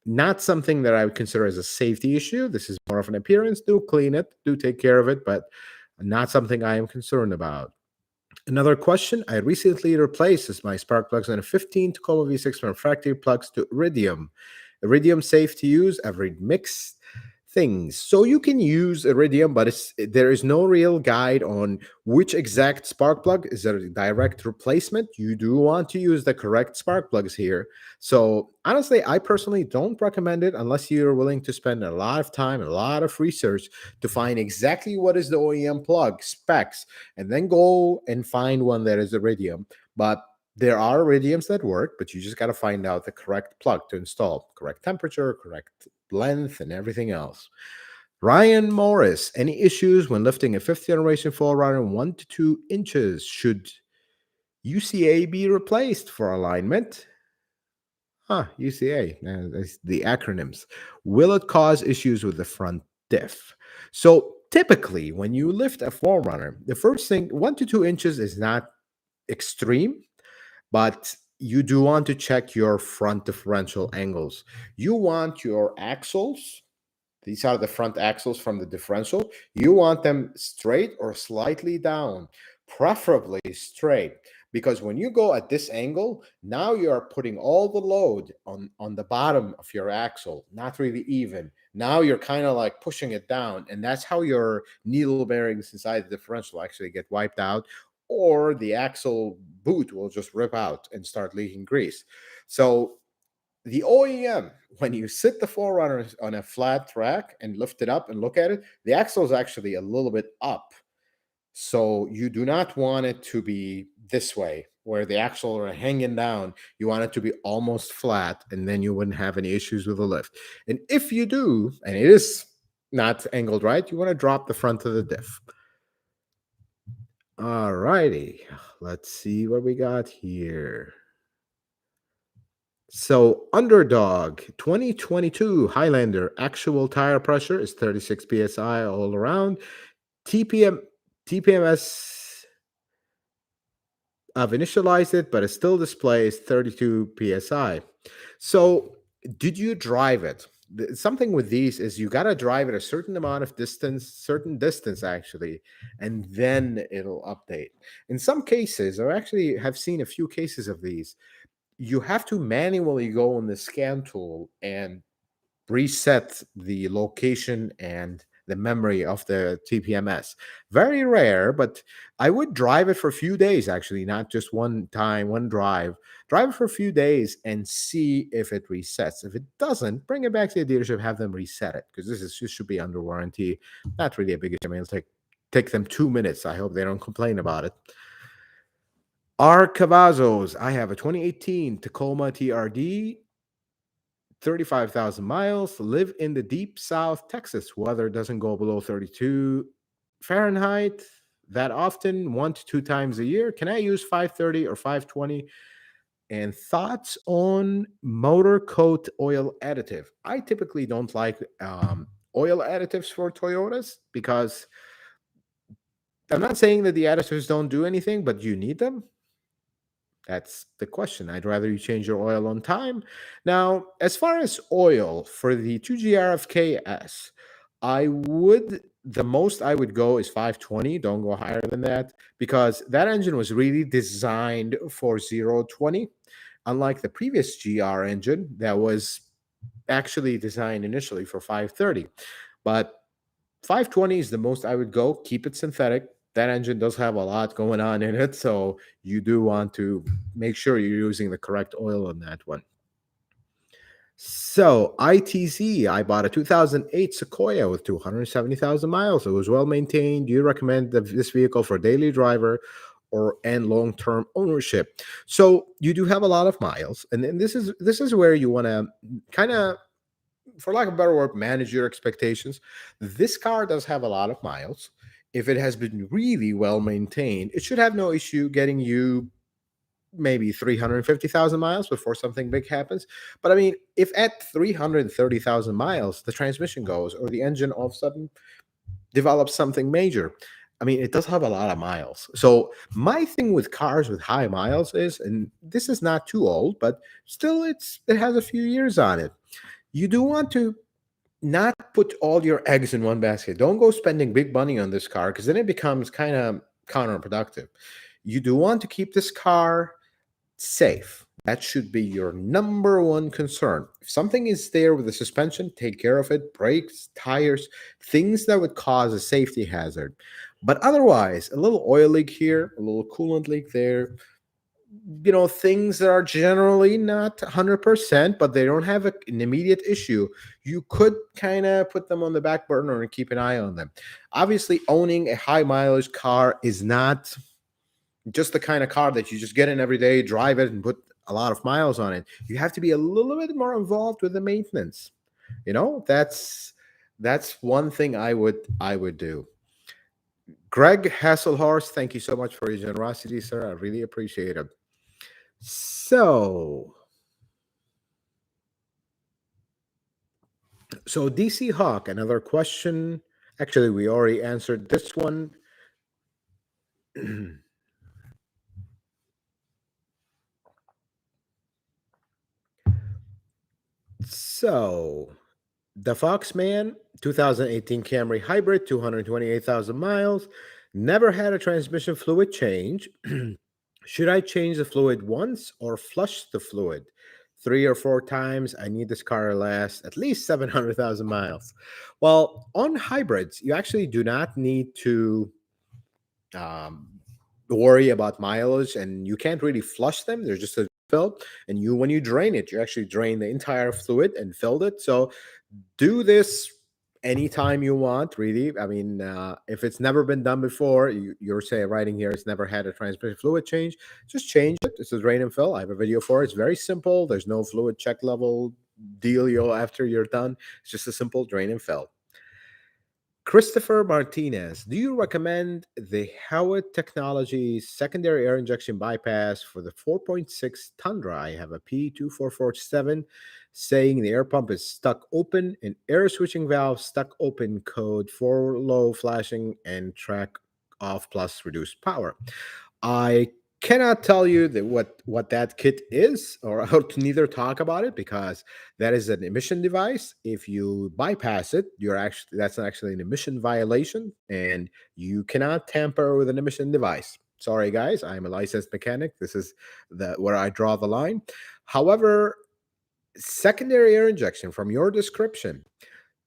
not something that I would consider as a safety issue. This is more of an appearance. Do clean it, do take care of it, but not something I am concerned about. Another question, I recently replaced my spark plugs on a 15 Tacoma V6 from factory plugs to Iridium. Iridium safe to use. I've remixed things. So you can use iridium, but there is no real guide on which exact spark plug is a direct replacement. You do want to use the correct spark plugs here. So honestly, I personally don't recommend it unless you're willing to spend a lot of time, a lot of research to find exactly what is the OEM plug specs, and then go and find one that is iridium. But there are iridiums that work, but you just got to find out the correct plug to install, correct temperature, correct length, and everything else. Ryan Morris, any issues when lifting a fifth generation 4Runner 1 to 2 inches? Should UCA be replaced for alignment? UCA, that's the acronyms. Will it cause issues with the front diff? So typically, when you lift a 4Runner, the first thing, 1 to 2 inches is not extreme, but you do want to check your front differential angles. You want your axles, these are the front axles from the differential, you want them straight or slightly down, preferably straight. Because when you go at this angle, now you are putting all the load on the bottom of your axle, not really even. Now you're kind of like pushing it down, and that's how your needle bearings inside the differential actually get wiped out, or the axle boot will just rip out and start leaking grease. So the OEM, when you sit the 4Runner on a flat track and lift it up and look at it, the axle is actually a little bit up. So you do not want it to be this way, where the axle are hanging down. You want it to be almost flat, and then you wouldn't have any issues with the lift. And if you do, and it is not angled right, you want to drop the front of the diff. All righty. Let's see what we got here. So, Underdog 2022 Highlander actual tire pressure is 36 psi all around. TPMS, I've initialized it, but it still displays 32 psi. So, did you drive it? Something with these is you got to drive it a certain amount of distance, certain distance actually, and then it'll update. In some cases, I actually have seen a few cases of these. You have to manually go on the scan tool and reset the location and the memory of the TPMS. Very rare, but I would drive it for a few days actually, not just one time, one drive. Drive it for a few days and see if it resets. If it doesn't, bring it back to the dealership, have them reset it, because this should be under warranty. Not really a big issue. I mean, it'll take them 2 minutes. I hope they don't complain about it. R. Cavazos, I have a 2018 Tacoma TRD, 35,000 miles, live in the deep South Texas. Weather doesn't go below 32 Fahrenheit that often, 1 to 2 times a year. Can I use 530 or 520? And thoughts on motor coat oil additive. I typically don't like oil additives for Toyotas because I'm not saying that the additives don't do anything, but you need them. That's the question. I'd rather you change your oil on time. Now, as far as oil for the 2GRFKS, the most I would go is 520. Don't go higher than that, because that engine was really designed for 020, unlike the previous GR engine that was actually designed initially for 530. But 520 is the most I would go. Keep it synthetic. That engine does have a lot going on in it, so you do want to make sure you're using the correct oil on that one. So, ITZ, I bought a 2008 Sequoia with 270,000 miles. It was well maintained. Do you recommend this vehicle for daily driver and long-term ownership? So, you do have a lot of miles, and then this is where you want to kind of, for lack of a better word, manage your expectations. This car does have a lot of miles. If it has been really well maintained, it should have no issue getting you maybe 350,000 miles before something big happens. But I mean, if at 330,000 miles the transmission goes or the engine all of a sudden develops something major, I mean, it does have a lot of miles. So my thing with cars with high miles is, and this is not too old, but still it has a few years on it. You do want to not put all your eggs in one basket. Don't go spending big money on this car, because then it becomes kind of counterproductive. You do want to keep this car safe. That should be your number one concern. If something is there with the suspension, take care of it. Brakes, tires, things that would cause a safety hazard. But otherwise, a little oil leak here, a little coolant leak there, things that are generally not 100%, but they don't have an immediate issue, you could kind of put them on the back burner and keep an eye on them. Obviously, owning a high mileage car is not just the kind of car that you just get in every day, drive it, and put a lot of miles on it. You have to be a little bit more involved with the maintenance. That's one thing I would do. Greg Hasselhorst, thank you so much for your generosity, sir. I really appreciate it. So DC Hawk, another question. Actually, we already answered this one. So the Foxman 2018 Camry Hybrid, 228,000 miles, never had a transmission fluid change. Should I change the fluid once or flush the fluid 3 or 4 times? I need this car to last at least 700,000 miles. Well, on hybrids, you actually do not need to um, worry about mileage, and you can't really flush them. They're just a fill. And when you drain it, you actually drain the entire fluid and filled it. So do this anytime you want, really. I mean, if it's never been done before, you're say writing here it's never had a transmission fluid change, just change it. This is drain and fill. I have a video for it. It's very simple. There's no fluid check level dealio after you're done. It's just a simple drain and fill. Christopher Martinez, do you recommend the Howard Technologies secondary air injection bypass for the 4.6 Tundra? I have a P2447 saying the air pump is stuck open and air switching valve stuck open, code for low flashing and track off plus reduced power. I cannot tell you that what that kit is, or how to neither talk about it, because that is an emission device. If you bypass it, that's actually an emission violation, and you cannot tamper with an emission device. Sorry, guys, I'm a licensed mechanic. This is where I draw the line. However, secondary air injection, from your description,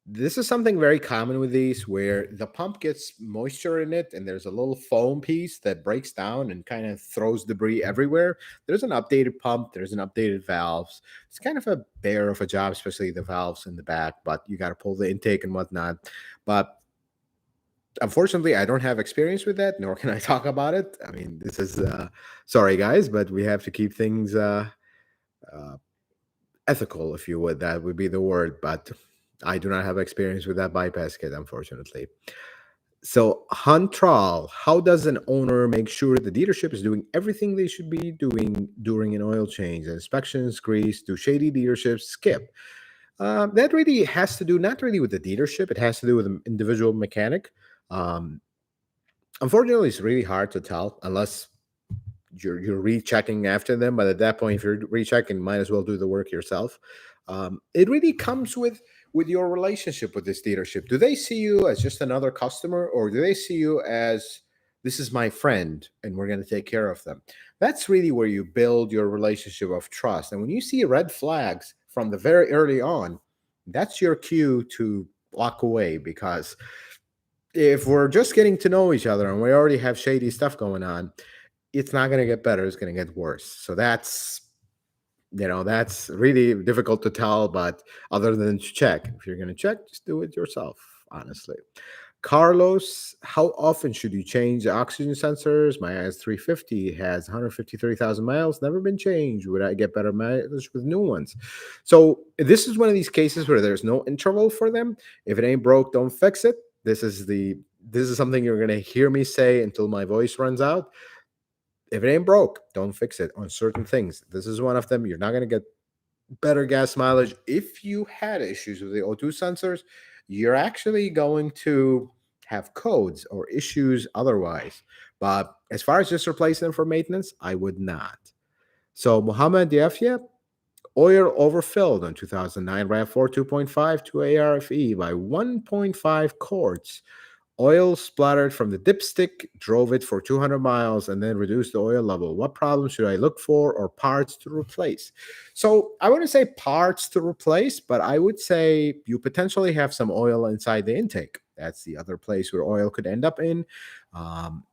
this is something very common with these, where the pump gets moisture in it and there's a little foam piece that breaks down and kind of throws debris everywhere. There's an updated pump, there's an updated valves. It's kind of a bear of a job, especially the valves in the back, but you got to pull the intake and whatnot. But unfortunately, I don't have experience with that, nor can I talk about it. I mean, this is sorry, guys, but we have to keep things uh, ethical, if you would. That would be the word. But I do not have experience with that bypass kit, unfortunately. So, Huntral, how does an owner make sure the dealership is doing everything they should be doing during an oil change, inspections, grease? Do shady dealerships skip? That really has to do not really with the dealership. It has to do with an individual mechanic. Um, Unfortunately, it's really hard to tell unless you're rechecking after them. But at that point, if you're rechecking, might as well do the work yourself. It really comes with your relationship with this dealership. Do they see you as just another customer, or do they see you as this is my friend and we're going to take care of them? That's really where you build your relationship of trust. And when you see red flags from the very early on, that's your cue to walk away, because if we're just getting to know each other and we already have shady stuff going on, it's not going to get better. It's going to get worse. So that's really difficult to tell. But other than to check, if you're going to check, just do it yourself, honestly. Carlos, how often should you change the oxygen sensors? My IS350 has 153,000 miles, never been changed. Would I get better mileage with new ones? So this is one of these cases where there's no interval for them. If it ain't broke, don't fix it. This is something you're gonna hear me say until my voice runs out. If it ain't broke, don't fix it on certain things. This is one of them. You're not gonna get better gas mileage. If you had issues with the O2 sensors, you're actually going to have codes or issues otherwise. But as far as just replacing them for maintenance, I would not. So Mohammed Yafia, oil overfilled on 2009 RAV4 2.5 to ARFE by 1.5 quarts. Oil splattered from the dipstick, drove it for 200 miles, and then reduced the oil level. What problem should I look for or parts to replace? So I wouldn't say parts to replace, but I would say you potentially have some oil inside the intake. That's the other place where oil could end up in. Um,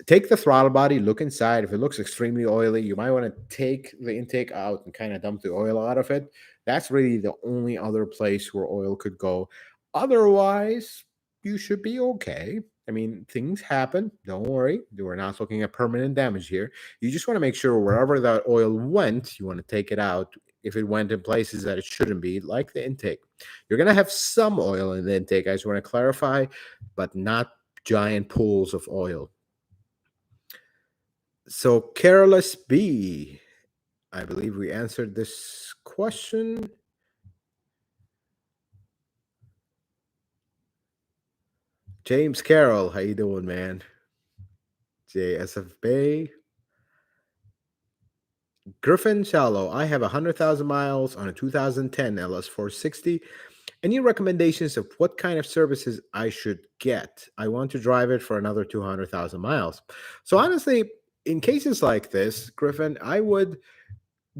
Take the throttle body, look inside. If it looks extremely oily, you might want to take the intake out and kind of dump the oil out of it. That's really the only other place where oil could go. Otherwise, you should be okay. I mean, things happen. Don't worry. We're not looking at permanent damage here. You just want to make sure wherever that oil went, you want to take it out if it went in places that it shouldn't be, like the intake. You're going to have some oil in the intake, I just want to clarify, but not giant pools of oil. So, Careless B, I believe we answered this question. James Carroll, how you doing, man? JSF Bay. Griffin Shallow, I have 100,000 miles on a 2010 LS460. Any recommendations of what kind of services I should get? I want to drive it for another 200,000 miles. So, honestly, in cases like this, Griffin, I would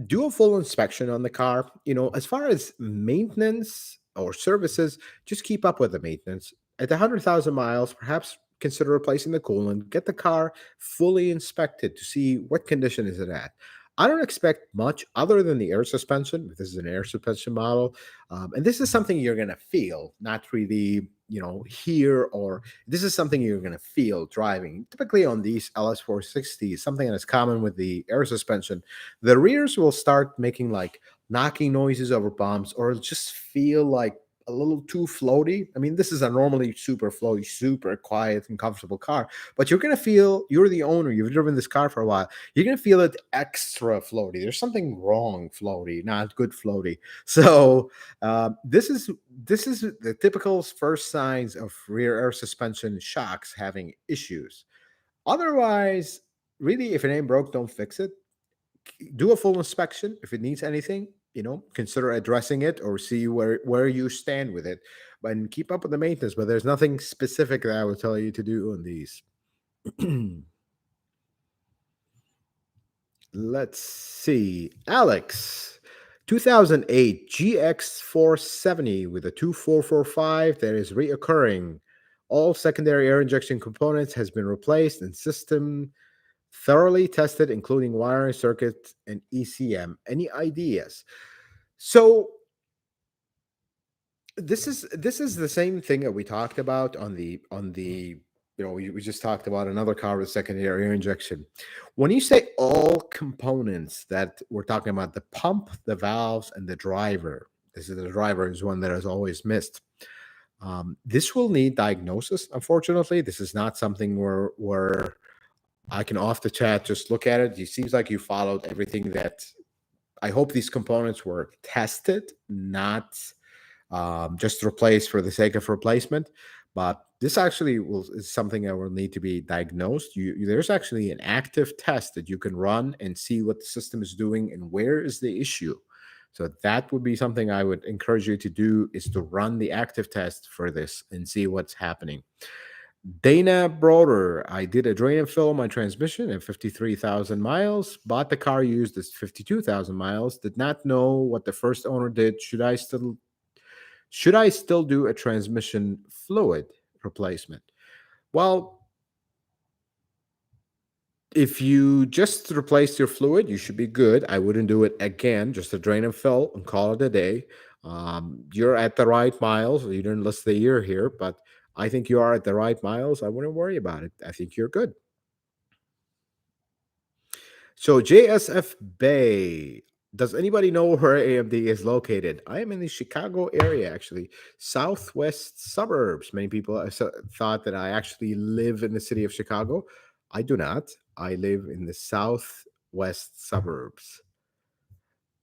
do a full inspection on the car. As far as maintenance or services, just keep up with the maintenance. At 100,000 miles, perhaps consider replacing the coolant. Get the car fully inspected to see what condition is it at. I don't expect much other than the air suspension. If this is an air suspension model, and this is something you're going to feel, not really, hear, or this is something you're going to feel driving. Typically on these LS460s, something that's common with the air suspension, the rears will start making like knocking noises over bumps, or it'll just feel like a little too floaty. I mean, this is a normally super floaty, super quiet and comfortable car, but you're going to feel, you're the owner, you've driven this car for a while, you're going to feel it extra floaty. There's something wrong floaty, not good floaty. So this is the typical first signs of rear air suspension shocks having issues. Otherwise, really, if it ain't broke, don't fix it. Do a full inspection. If it needs anything, consider addressing it or see where you stand with it, and keep up with the maintenance. But there's nothing specific that I would tell you to do on these. Let's see, Alex. 2008 GX470 with a 2445 that is reoccurring. All secondary air injection components has been replaced and system thoroughly tested, including wiring circuits and ECM. Any ideas? So this is the same thing that we talked about on the we just talked about another car with secondary air injection. When you say all components, that we're talking about the pump, the valves, and the driver. This is the driver is one that is always missed. This will need diagnosis. Unfortunately, this is not something where I can off the chat just look at it. It seems like you followed everything that. I hope these components were tested, not just replaced for the sake of replacement. But this actually is something that will need to be diagnosed. There's actually an active test that you can run and see what the system is doing and where is the issue. So that would be something I would encourage you to do, is to run the active test for this and see what's happening. Dana Broder, I did a drain and fill on my transmission at 53,000 miles. Bought the car used as 52,000 miles. Did not know what the first owner did. Should I still do a transmission fluid replacement? Well, if you just replace your fluid, you should be good. I wouldn't do it again, just a drain and fill and call it a day. You're at the right miles. You didn't list the year here, but I think you are at the right miles. I wouldn't worry about it. I think you're good. So JSF Bay. Does anybody know where AMD is located? I am in the Chicago area, actually, southwest suburbs. Many people thought that I actually live in the city of Chicago. I do not. I live in the southwest suburbs.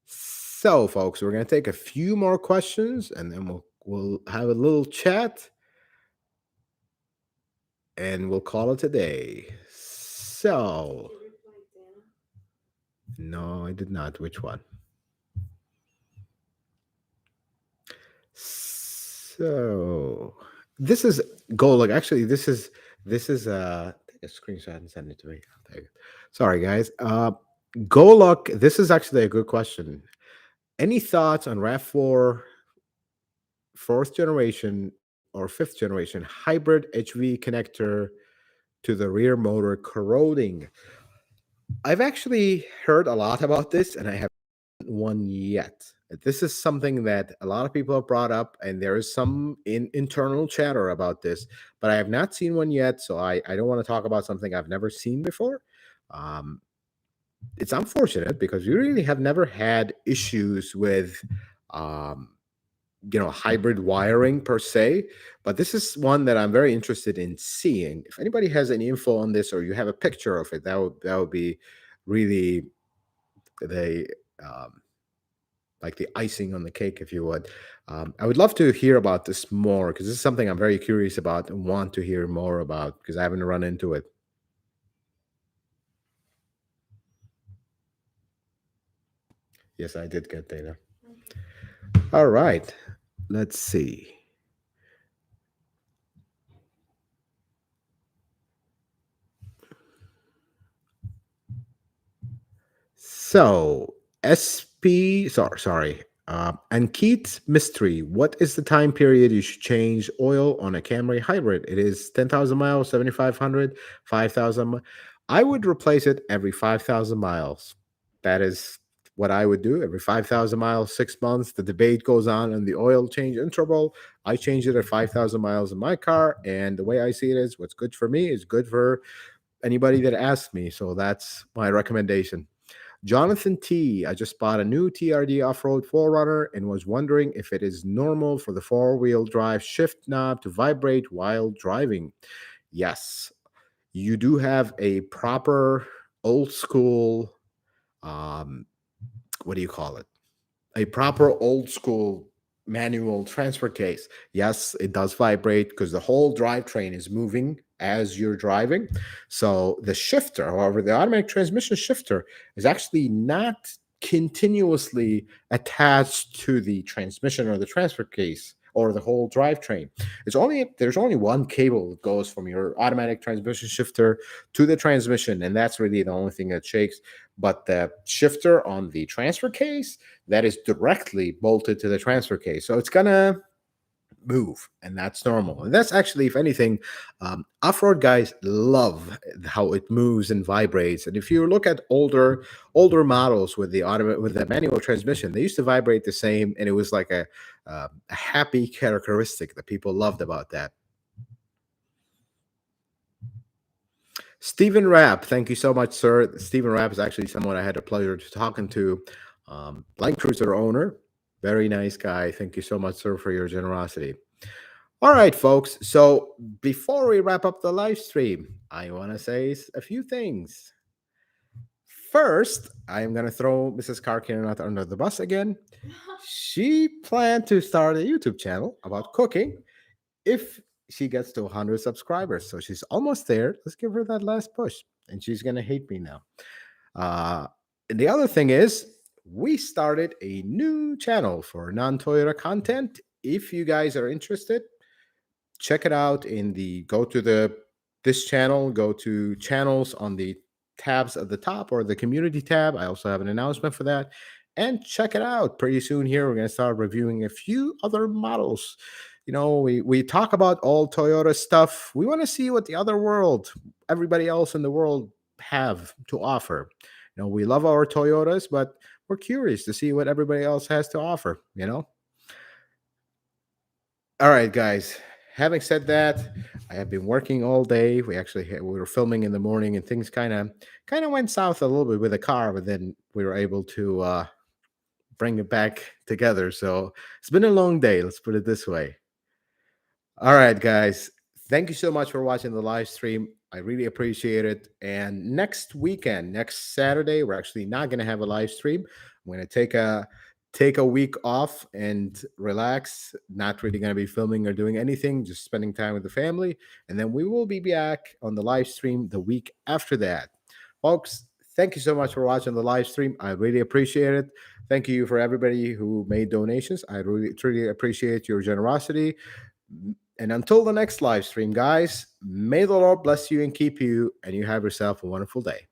So, folks, we're going to take a few more questions, and then we'll have a little chat, and we'll call it a day. So, no, I did not. Which one? So, This is Golug. Actually, this is take a screenshot and send it to me. I'll take it. Sorry, guys. Golug. This is actually a good question. Any thoughts on RAV4 fourth generation or fifth generation hybrid HV connector to the rear motor corroding? I've actually heard a lot about this, and I have one yet. This is something that a lot of people have brought up, and there is some internal chatter about this, but I have not seen one yet. So I don't want to talk about something I've never seen before. Um, it's unfortunate because we really have never had issues with, um, hybrid wiring per se. But this is one that I'm very interested in seeing. If anybody has any info on this, or you have a picture of it, that would be really the um, like the icing on the cake, if you would. I would love to hear about this more because this is something I'm very curious about and want to hear more about because I haven't run into it. Yes, I did get data. All right, let's see. So, SP, sorry. Ankit Mystery. What is the time period you should change oil on a Camry hybrid? It is 10,000 miles, 7,500, 5,000. I would replace it every 5,000 miles. That is what I would do every 5,000 miles, 6 months. The debate goes on the oil change interval. I change it at 5,000 miles in my car. And the way I see it is what's good for me is good for anybody that asks me. So that's my recommendation. Jonathan T. I just bought a new TRD off road 4Runner and was wondering if it is normal for the four-wheel drive shift knob to vibrate while driving. Yes, you do have a proper old school, um, what do you call it? A proper old school manual transfer case. Yes, it does vibrate because the whole drivetrain is moving as you're driving. So the shifter, however, the automatic transmission shifter is actually not continuously attached to the transmission or the transfer case or the whole drivetrain. There's only one cable that goes from your automatic transmission shifter to the transmission, and that's really the only thing that shakes. But the shifter on the transfer case, that is directly bolted to the transfer case. So it's gonna move, and that's normal. And that's actually, if anything, off-road guys love how it moves and vibrates. And if you look at older models with the manual transmission, they used to vibrate the same, and it was like a happy characteristic that people loved about that. Stephen Rapp, thank you so much, sir. Stephen Rapp is actually someone I had a pleasure to talking to. Land Cruiser owner, very nice guy. Thank you so much, sir, for your generosity. All right, folks. So before we wrap up the live stream, I want to say a few things. First, I am going to throw Mrs. Karkin under the bus again. She planned to start a YouTube channel about cooking if she gets to 100 subscribers. So she's almost there. Let's give her that last push. And she's going to hate me now. And the other thing is, we started a new channel for non Toyota content. If you guys are interested, check it out go to this channel, go to channels on the tabs at the top or the community tab. I also have an announcement for that. And check it out. Pretty soon here, we're going to start reviewing a few other models. We talk about all Toyota stuff. We want to see what the other world, everybody else in the world have to offer. We love our Toyotas, but we're curious to see what everybody else has to offer. All right, guys. Having said that, I have been working all day. We were filming in the morning, and things kind of went south a little bit with the car, but then we were able to bring it back together. So it's been a long day. Let's put it this way. All right, guys. Thank you so much for watching the live stream. I really appreciate it. And next weekend, next Saturday, we're actually not going to have a live stream. I'm going to take a week off and relax. Not really going to be filming or doing anything, just spending time with the family. And then we will be back on the live stream the week after that. Folks, thank you so much for watching the live stream. I really appreciate it. Thank you for everybody who made donations. I really truly appreciate your generosity. And until the next live stream, guys, may the Lord bless you and keep you, and you have yourself a wonderful day.